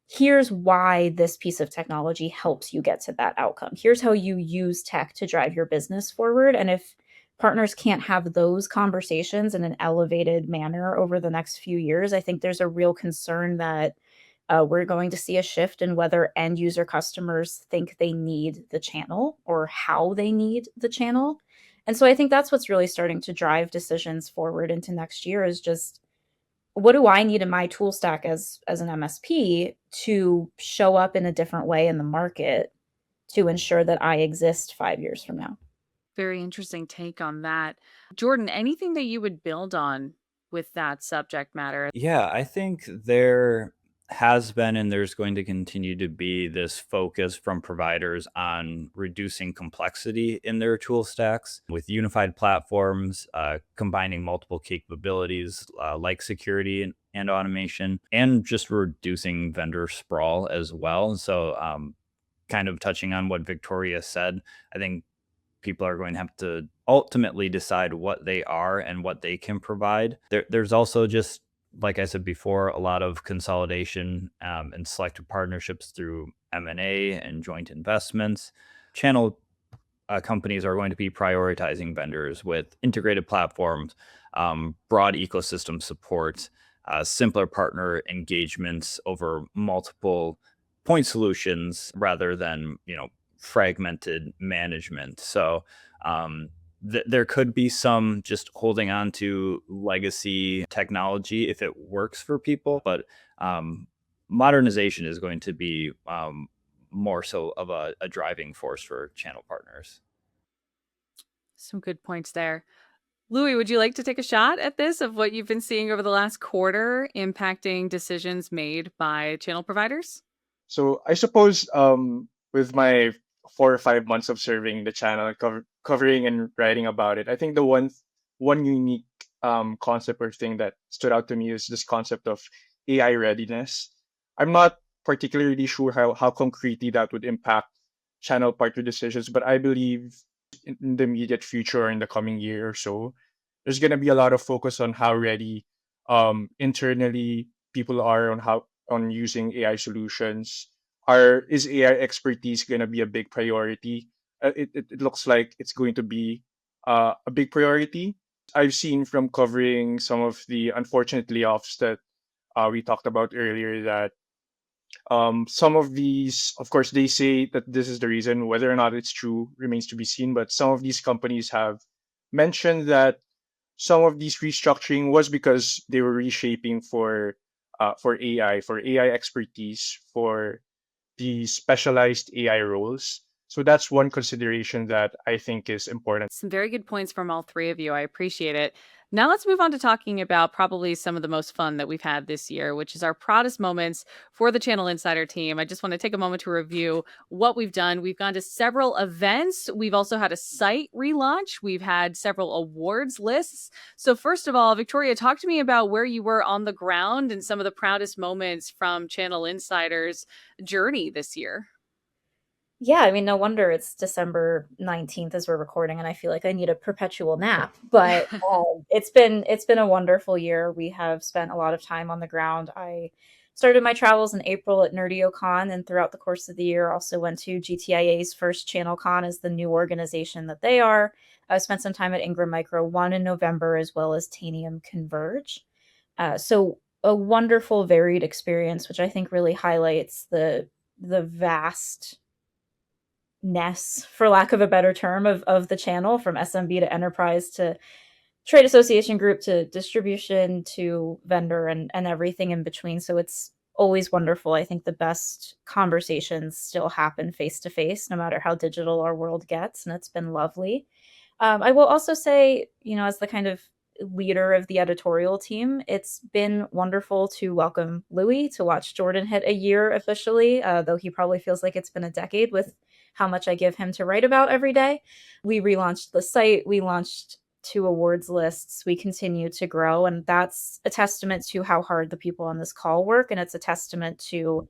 Here's why this piece of technology helps you get to that outcome. Here's how you use tech to drive your business forward. And if partners can't have those conversations in an elevated manner over the next few years, I think there's a real concern that we're going to see a shift in whether end user customers think they need the channel or how they need the channel. And so I think that's what's really starting to drive decisions forward into next year is just what do I need in my tool stack as an MSP to show up in a different way in the market to ensure that I exist 5 years from now? Very interesting take on that. Jordan, anything that you would build on with that subject matter? Yeah, I think there has been and there's going to continue to be this focus from providers on reducing complexity in their tool stacks with unified platforms, combining multiple capabilities like security and automation, and just reducing vendor sprawl as well. So, kind of touching on what Victoria said, I think people are going to have to ultimately decide what they are and what they can provide. There's also just, like I said before, a lot of consolidation and selective partnerships through M&A and joint investments. Channel companies are going to be prioritizing vendors with integrated platforms, broad ecosystem support, simpler partner engagements over multiple point solutions rather than fragmented management. So there could be some just holding on to legacy technology if it works for people, but modernization is going to be more so of a driving force for channel partners. Some good points there. Louis, would you like to take a shot at this of what you've been seeing over the last quarter impacting decisions made by channel providers? So I suppose with my 4 or 5 months of serving the channel, covering and writing about it, I think the one unique concept or thing that stood out to me is this concept of AI readiness. I'm not particularly sure how concretely that would impact channel partner decisions, but I believe in the immediate future or in the coming year or so, there's going to be a lot of focus on how ready internally people are on using AI solutions. Is AI expertise going to be a big priority? It looks like it's going to be a big priority. I've seen from covering some of the unfortunate layoffs that we talked about earlier that some of these, of course, they say that this is the reason. Whether or not it's true remains to be seen. But some of these companies have mentioned that some of these restructuring was because they were reshaping for AI expertise, for the specialized AI roles. So that's one consideration that I think is important. Some very good points from all three of you. I appreciate it. Now let's move on to talking about probably some of the most fun that we've had this year, which is our proudest moments for the Channel Insider team. I just want to take a moment to review what we've done. We've gone to several events. We've also had a site relaunch. We've had several awards lists. So first of all, Victoria, talk to me about where you were on the ground and some of the proudest moments from Channel Insider's journey this year. Yeah, I mean, no wonder it's December 19th as we're recording, and I feel like I need a perpetual nap. But it's been a wonderful year. We have spent a lot of time on the ground. I started my travels in April at NerdioCon, and throughout the course of the year, also went to GTIA's first ChannelCon as the new organization that they are. I spent some time at Ingram Micro 1 in November, as well as Tanium Converge. So a wonderful, varied experience, which I think really highlights the vast ness, for lack of a better term, of the channel, from SMB to enterprise to trade association group to distribution to vendor and everything in between. So it's always wonderful. I think the best conversations still happen face to face, no matter how digital our world gets, and it's been lovely. I will also say, as the kind of leader of the editorial team, it's been wonderful to welcome Louis, to watch Jordan hit a year officially, though he probably feels like it's been a decade with how much I give him to write about every day. We relaunched the site, we launched 2 awards lists, we continue to grow, and that's a testament to how hard the people on this call work, and it's a testament to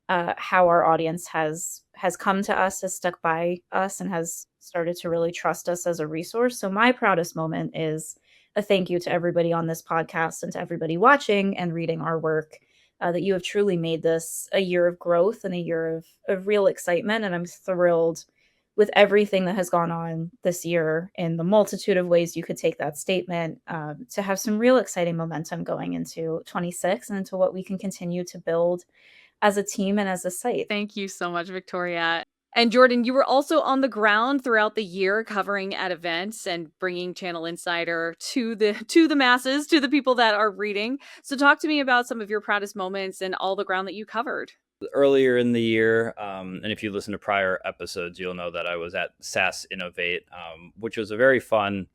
how our audience has come to us, has stuck by us, and has started to really trust us as a resource. So my proudest moment is a thank you to everybody on this podcast and to everybody watching and reading our work, that you have truly made this a year of growth and a year of real excitement. And I'm thrilled with everything that has gone on this year in the multitude of ways you could take that statement, to have some real exciting momentum going into 26 and into what we can continue to build as a team and as a site. Thank you so much, Victoria. And Jordan, you were also on the ground throughout the year, covering at events and bringing Channel Insider to the masses, to the people that are reading. So talk to me about some of your proudest moments and all the ground that you covered. Earlier in the year, and if you listen to prior episodes, you'll know that I was at SaaS Innovate, which was a very fun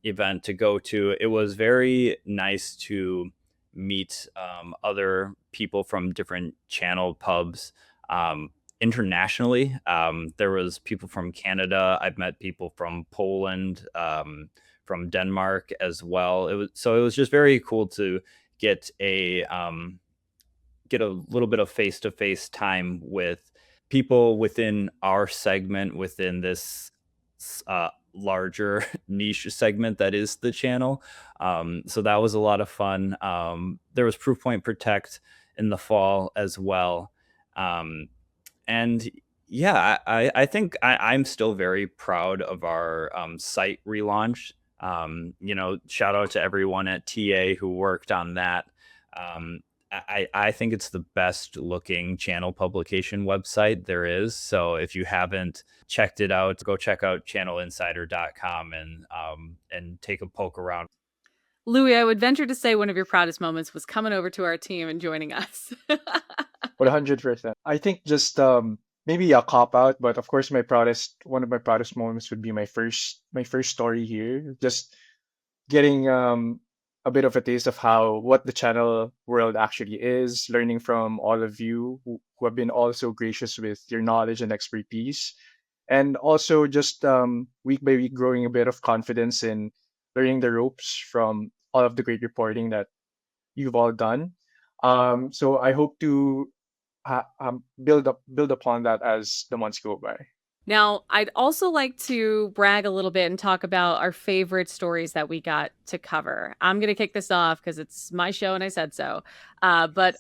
event to go to. It was very nice to meet other people from different channel pubs internationally. There was people from Canada. I've met people from Poland, from Denmark as well. It was just very cool to get a little bit of face-to-face time with people within our segment, within this larger niche segment that is the channel. So that was a lot of fun. There was Proofpoint Protect in the fall as well. And yeah, I think I'm still very proud of our site relaunch. Shout out to everyone at TA who worked on that. I think it's the best looking channel publication website there is. So if you haven't checked it out, go check out channelinsider.com and take a poke around. Louis, I would venture to say one of your proudest moments was coming over to our team and joining us. 100%. I think just maybe a cop out, but of course one of my proudest moments would be my first story here. Just getting a bit of a taste of what the channel world actually is, learning from all of you who have been also gracious with your knowledge and expertise, and also just week by week growing a bit of confidence in learning the ropes from all of the great reporting that you've all done. So I hope to build upon that as the months go by. Now, I'd also like to brag a little bit and talk about our favorite stories that we got to cover. I'm going to kick this off because it's my show and I said so. But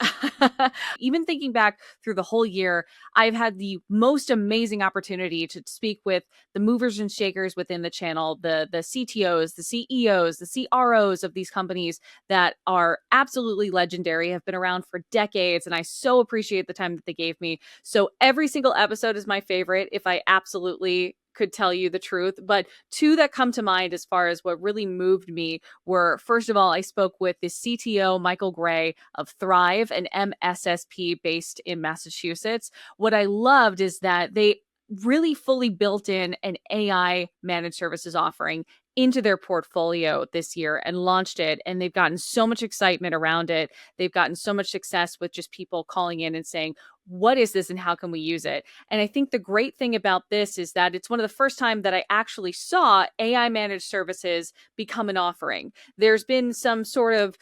even thinking back through the whole year, I've had the most amazing opportunity to speak with the movers and shakers within the channel, the CTOs, the CEOs, the CROs of these companies that are absolutely legendary, have been around for decades. And I so appreciate the time that they gave me. So every single episode is my favorite, if I absolutely could tell you the truth. But 2 that come to mind as far as what really moved me were, first of all, I spoke with the CTO, Michael Gray of Thrive, an MSSP based in Massachusetts. What I loved is that they really fully built in an AI managed services offering into their portfolio this year and launched it, and they've gotten so much excitement around it. They've gotten so much success with just people calling in and saying, what is this and how can we use it? And I think the great thing about this is that it's one of the first time that I actually saw AI managed services become an offering. There's been some sort of,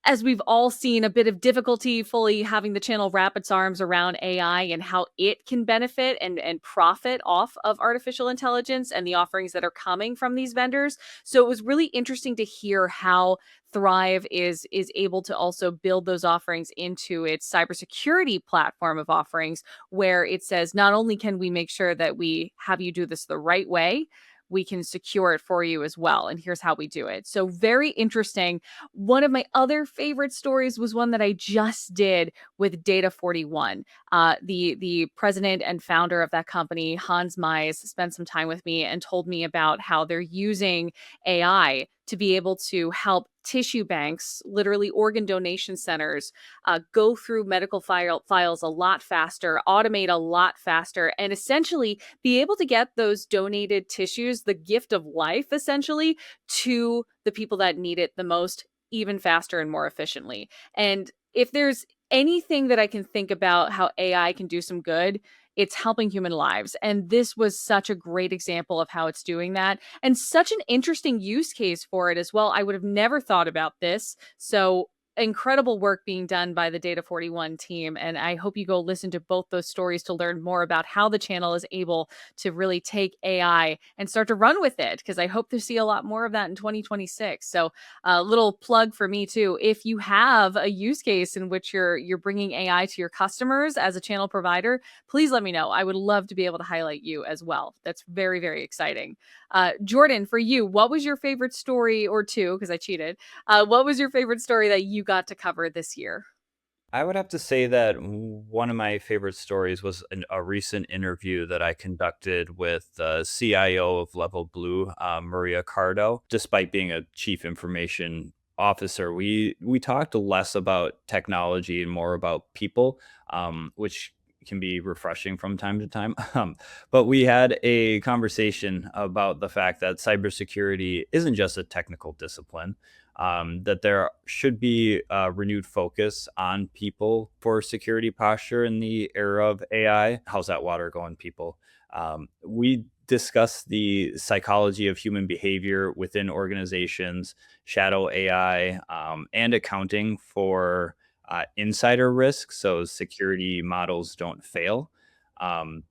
as we've all seen, a bit of difficulty fully having the channel wrap its arms around AI and how it can benefit and profit off of artificial intelligence and the offerings that are coming from these vendors. So it was really interesting to hear how Thrive is able to also build those offerings into its cybersecurity platform of offerings, where it says not only can we make sure that we have you do this the right way, we can secure it for you as well. And here's how we do it. So very interesting. One of my other favorite stories was one that I just did with Data 41. The president and founder of that company, Hans Meis, spent some time with me and told me about how they're using AI to be able to help tissue banks, literally organ donation centers, go through medical files a lot faster, automate a lot faster, and essentially be able to get those donated tissues, the gift of life, essentially, to the people that need it the most, even faster and more efficiently. And if there's anything that I can think about how AI can do some good, it's helping human lives. And this was such a great example of how it's doing that, and such an interesting use case for it as well. I would have never thought about this. So incredible work being done by the Data 41 team. And I hope you go listen to both those stories to learn more about how the channel is able to really take AI and start to run with it, because I hope to see a lot more of that in 2026. So a little plug for me too. If you have a use case in which you're bringing AI to your customers as a channel provider, please let me know. I would love to be able to highlight you as well. That's very, very exciting. Jordan, for you, what was your favorite story, or two, because I cheated? What was your favorite story that you got to cover this year? I would have to say that one of my favorite stories was a recent interview that I conducted with the CIO of Level Blue, Maria Cardo. Despite being a chief information officer, we talked less about technology and more about people, which can be refreshing from time to time. But we had a conversation about the fact that cybersecurity isn't just a technical discipline, that there should be a renewed focus on people for security posture in the era of AI. How's that water going, people? We discussed the psychology of human behavior within organizations, shadow AI, and accounting for insider risk so security models don't fail. Um,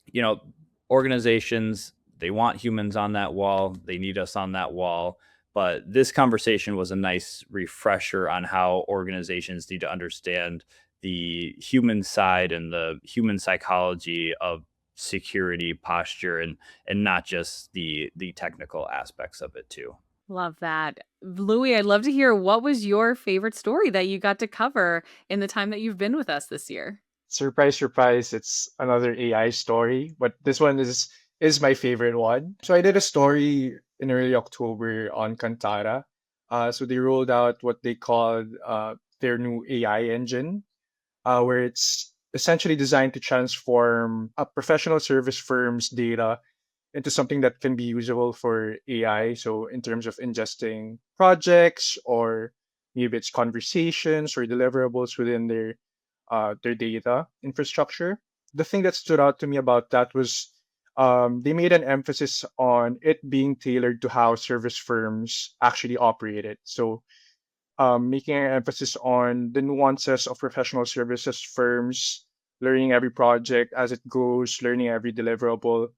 you know, Organizations, they want humans on that wall, they need us on that wall. But this conversation was a nice refresher on how organizations need to understand the human side and the human psychology of security posture, and not just the technical aspects of it too. Love that. Louis, I'd love to hear, what was your favorite story that you got to cover in the time that you've been with us this year? Surprise, surprise, it's another AI story, but this one is my favorite one. So I did a story in early October on Kantara. So they rolled out what they called their new AI engine, where it's essentially designed to transform a professional service firm's data into something that can be usable for AI. So in terms of ingesting projects, or maybe it's conversations or deliverables within their data infrastructure. The thing that stood out to me about that was they made an emphasis on it being tailored to how service firms actually operate it. So making an emphasis on the nuances of professional services firms, learning every project as it goes, learning every deliverable.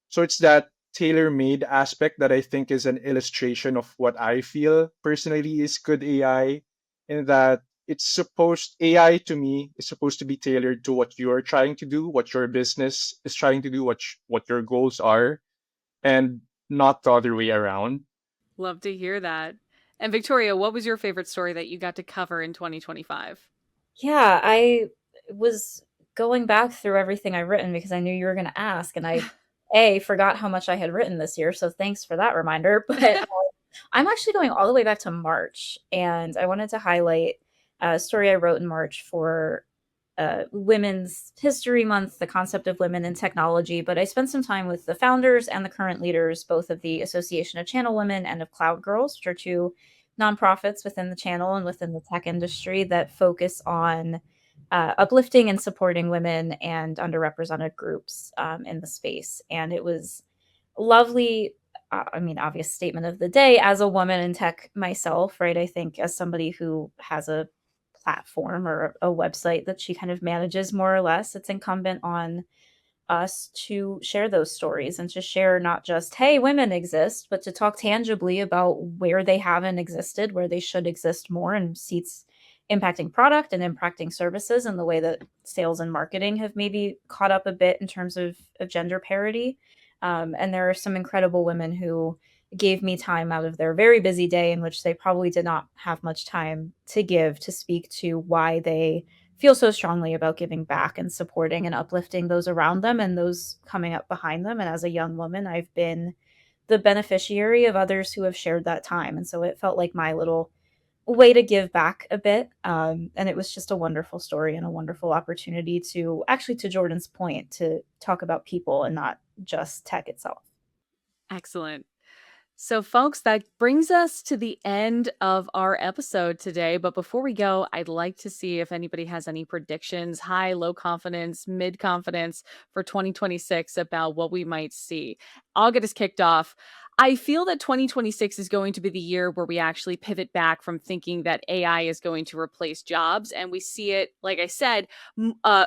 So it's that tailor made aspect that I think is an illustration of what I feel personally is good AI, in that AI to me is supposed to be tailored to what you're trying to do, what your business is trying to do, what your goals are, and not the other way around. Love to hear that. And Victoria, what was your favorite story that you got to cover in 2025? Yeah, I was going back through everything I've written because I knew you were going to ask, and I forgot how much I had written this year, so thanks for that reminder. But I'm actually going all the way back to March, and I wanted to highlight a story I wrote in March for Women's History Month, the concept of women in technology, but I spent some time with the founders and the current leaders, both of the Association of Channel Women and of Cloud Girls, which are two nonprofits within the channel and within the tech industry that focus on uplifting and supporting women and underrepresented groups in the space. And it was lovely. I mean, obvious statement of the day as a woman in tech myself, right? I think as somebody who has a platform or a website that she kind of manages more or less, it's incumbent on us to share those stories and to share not just, hey, women exist, but to talk tangibly about where they haven't existed, where they should exist more, and seats impacting product and impacting services and the way that sales and marketing have maybe caught up a bit in terms of gender parity. And there are some incredible women who gave me time out of their very busy day in which they probably did not have much time to give to speak to why they feel so strongly about giving back and supporting and uplifting those around them and those coming up behind them. And as a young woman, I've been the beneficiary of others who have shared that time. And so it felt like my little way to give back a bit. And it was just a wonderful story and a wonderful opportunity to actually, to Jordan's point, to talk about people and not just tech itself. Excellent. So, folks, that brings us to the end of our episode today. But before we go, I'd like to see if anybody has any predictions, high, low confidence, mid confidence for 2026 about what we might see. I'll get us kicked off. I feel that 2026 is going to be the year where we actually pivot back from thinking that AI is going to replace jobs. And we see it, like I said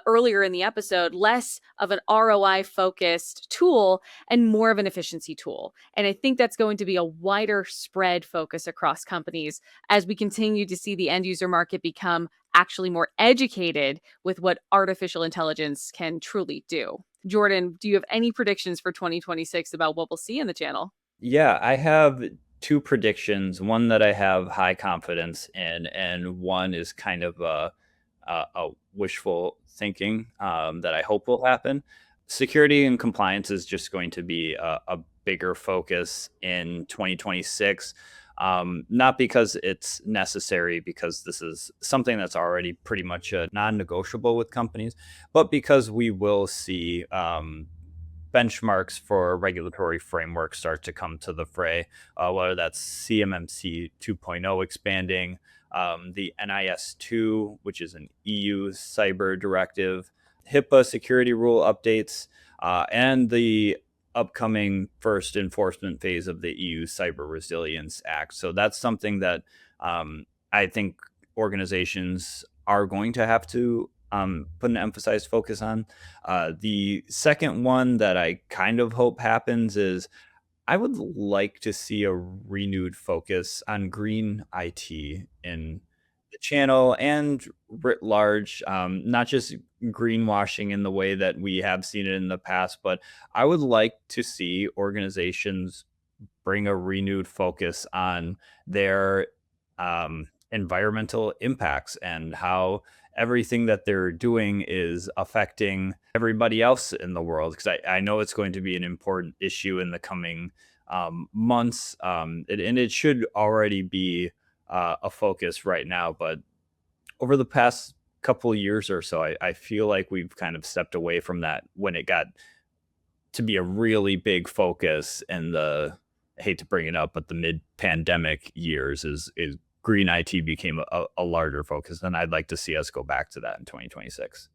earlier in the episode, less of an ROI focused tool and more of an efficiency tool. And I think that's going to be a wider spread focus across companies as we continue to see the end user market become actually more educated with what artificial intelligence can truly do. Jordan, do you have any predictions for 2026 about what we'll see in the channel? Yeah, I have two predictions. One that I have high confidence in, and one is kind of a wishful thinking that I hope will happen. Security and compliance is just going to be a bigger focus in 2026. Not because it's necessary, because this is something that's already pretty much non-negotiable with companies, but because we will see benchmarks for regulatory frameworks start to come to the fray, whether that's CMMC 2.0 expanding, the NIS2, which is an EU cyber directive, HIPAA security rule updates, and the upcoming first enforcement phase of the EU Cyber Resilience Act. So that's something that I think organizations are going to have to put an emphasized focus on. The second one that I kind of hope happens is I would like to see a renewed focus on green IT in the channel and writ large, not just greenwashing in the way that we have seen it in the past, but I would like to see organizations bring a renewed focus on their environmental impacts and how everything that they're doing is affecting everybody else in the world. Because I know it's going to be an important issue in the coming months, and it should already be a focus right now. But over the past couple of years or so, I feel like we've kind of stepped away from that when it got to be a really big focus in the, I hate to bring it up, but the mid-pandemic years is green IT became a larger focus, and I'd like to see us go back to that in 2026.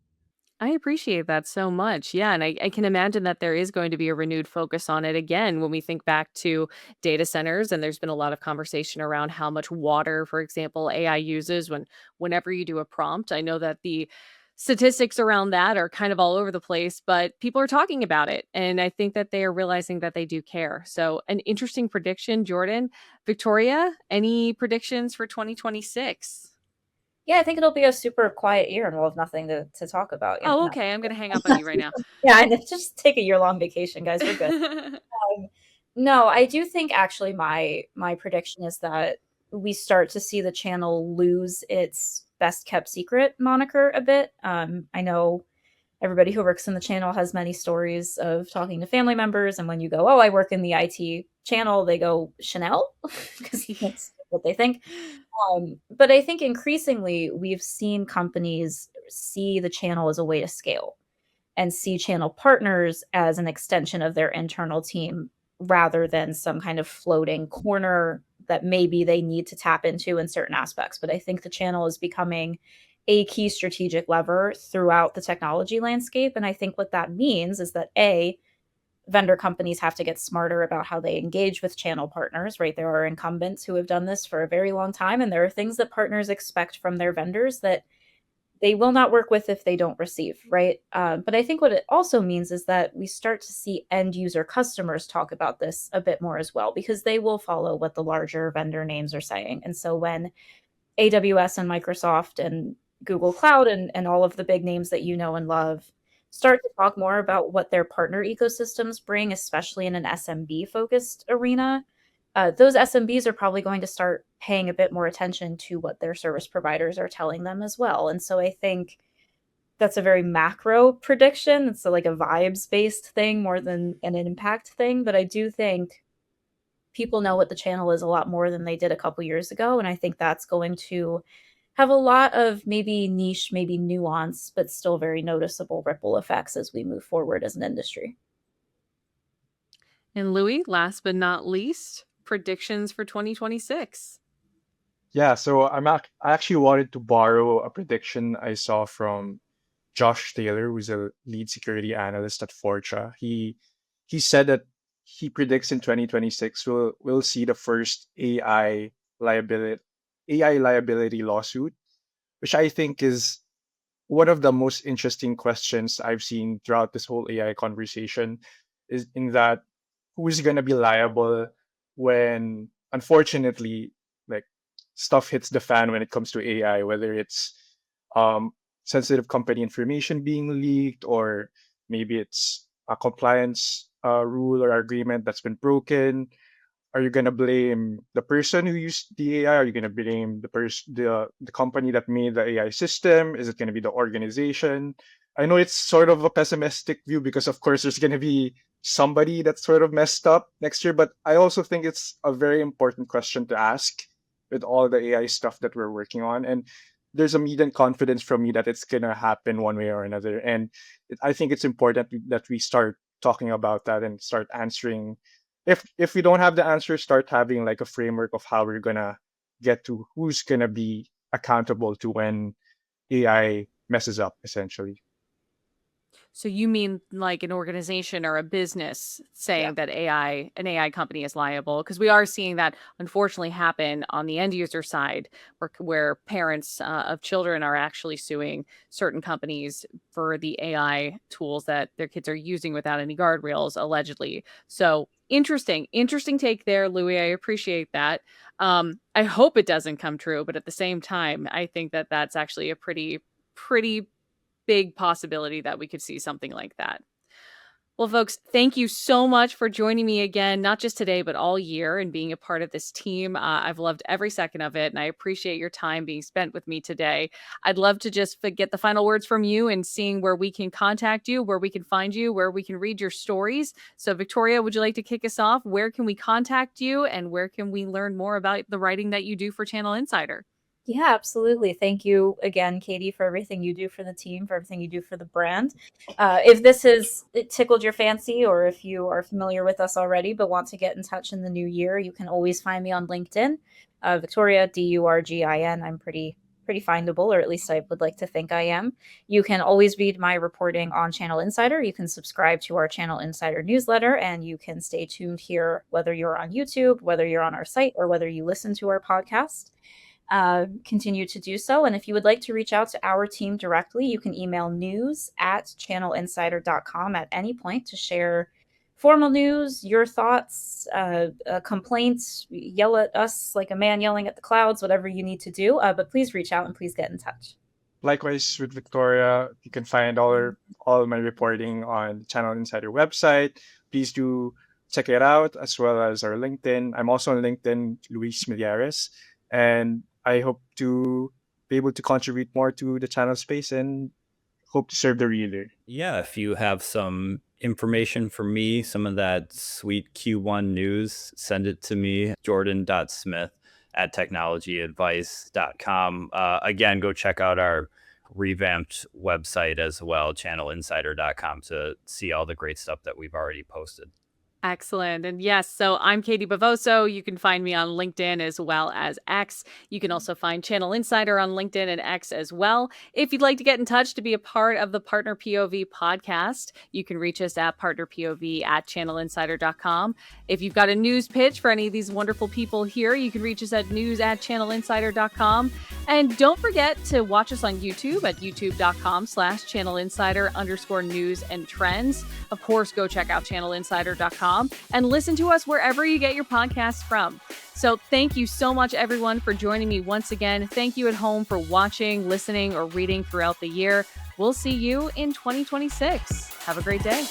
I appreciate that so much. Yeah. And I can imagine that there is going to be a renewed focus on it again when we think back to data centers. And there's been a lot of conversation around how much water, for example, AI uses whenever you do a prompt. I know that the statistics around that are kind of all over the place, but people are talking about it. And I think that they are realizing that they do care. So, an interesting prediction, Jordan. Victoria, any predictions for 2026? Yeah, I think it'll be a super quiet year and we'll have nothing to talk about. You Oh, know? okay. I'm going to hang up on you right now. Yeah, and just take a year-long vacation, guys. We're good. No, I do think actually my prediction is that we start to see the channel lose its best kept secret moniker a bit. I know everybody who works in the channel has many stories of talking to family members, and when you go, "Oh, I work in the IT channel," they go, "Chanel?" Because what they think. But I think increasingly we've seen companies see the channel as a way to scale and see channel partners as an extension of their internal team rather than some kind of floating corner that maybe they need to tap into in certain aspects. But I think the channel is becoming a key strategic lever throughout the technology landscape. And I think what that means is that A, vendor companies have to get smarter about how they engage with channel partners, right? There are incumbents who have done this for a very long time, and there are things that partners expect from their vendors that they will not work with if they don't receive, right? But I think what it also means is that we start to see end user customers talk about this a bit more as well, because they will follow what the larger vendor names are saying. And so when AWS and Microsoft and Google Cloud and all of the big names that you know and love start to talk more about what their partner ecosystems bring, especially in an SMB focused arena, those SMBs are probably going to start paying a bit more attention to what their service providers are telling them as well. And so I think that's a very macro prediction. It's like a vibes based thing more than an impact thing. But I do think people know what the channel is a lot more than they did a couple years ago. And I think that's going to have a lot of maybe niche, maybe nuance, but still very noticeable ripple effects as we move forward as an industry. And Louis, last but not least, predictions for 2026. Yeah, so I actually wanted to borrow a prediction I saw from Josh Taylor, who's a lead security analyst at Fortra. He said that he predicts in 2026 we'll see the first AI liability lawsuit, which I think is one of the most interesting questions I've seen throughout this whole AI conversation, is in that who's going to be liable when, unfortunately, like, stuff hits the fan when it comes to AI, whether it's um, sensitive company information being leaked, or maybe it's a compliance rule or agreement that's been broken. Are you gonna blame the person who used the AI? Are you gonna blame the company that made the AI system? Is it gonna be the organization? I know it's sort of a pessimistic view because of course there's gonna be somebody that's sort of messed up next year, but I also think it's a very important question to ask with all the AI stuff that we're working on. And there's a immediate confidence from me that it's gonna happen one way or another. And I think it's important that we start talking about that and start answering. If we don't have the answer, start having like a framework of how we're gonna get to who's gonna be accountable to when AI messes up, essentially. So you mean like an organization or a business Yeah. saying that an AI company is liable? Because we are seeing that unfortunately happen on the end user side, where parents of children are actually suing certain companies for the AI tools that their kids are using without any guardrails, allegedly. So interesting take there, Louis. I appreciate that. I hope it doesn't come true, but at the same time, I think that that's actually a pretty big possibility that we could see something like that. Well, folks, thank you so much for joining me again, not just today, but all year, and being a part of this team. I've loved every second of it, and I appreciate your time being spent with me today. I'd love to just get the final words from you and seeing where we can contact you, where we can find you, where we can read your stories. So, Victoria, would you like to kick us off? Where can we contact you, and where can we learn more about the writing that you do for Channel Insider? Yeah, absolutely. Thank you again, Katie, for everything you do for the team, for everything you do for the brand. If this has tickled your fancy, or if you are familiar with us already but want to get in touch in the new year, you can always find me on LinkedIn, Victoria Durgin. I'm pretty findable, or at least I would like to think I am. You can always read my reporting on Channel Insider. You can subscribe to our Channel Insider newsletter, and you can stay tuned here, whether you're on YouTube, whether you're on our site, or whether you listen to our podcast. Continue to do so. And if you would like to reach out to our team directly, you can email news@channelinsider.com at any point to share formal news, your thoughts, complaints, yell at us like a man yelling at the clouds, whatever you need to do. But please reach out and please get in touch. Likewise with Victoria, you can find all my reporting on the Channel Insider website. Please do check it out, as well as our LinkedIn. I'm also on LinkedIn, Luis Millares, and I hope to be able to contribute more to the channel space and hope to serve the reader. Yeah, if you have some information for me, some of that sweet Q1 news, send it to me, jordan.smith at technologyadvice.com. Again, go check out our revamped website as well, channelinsider.com, to see all the great stuff that we've already posted. Excellent. And yes, so I'm Katie Bavoso. You can find me on LinkedIn as well as X. You can also find Channel Insider on LinkedIn and X as well. If you'd like to get in touch to be a part of the Partner POV podcast, you can reach us at partnerpov@channelinsider.com. If you've got a news pitch for any of these wonderful people here, you can reach us at news@channelinsider.com. And don't forget to watch us on YouTube at youtube.com/channelinsider_news and trends. Of course, go check out channelinsider.com and listen to us wherever you get your podcasts from. So thank you so much, everyone, for joining me once again. Thank you at home for watching, listening, or reading throughout the year. We'll see you in 2026. Have a great day.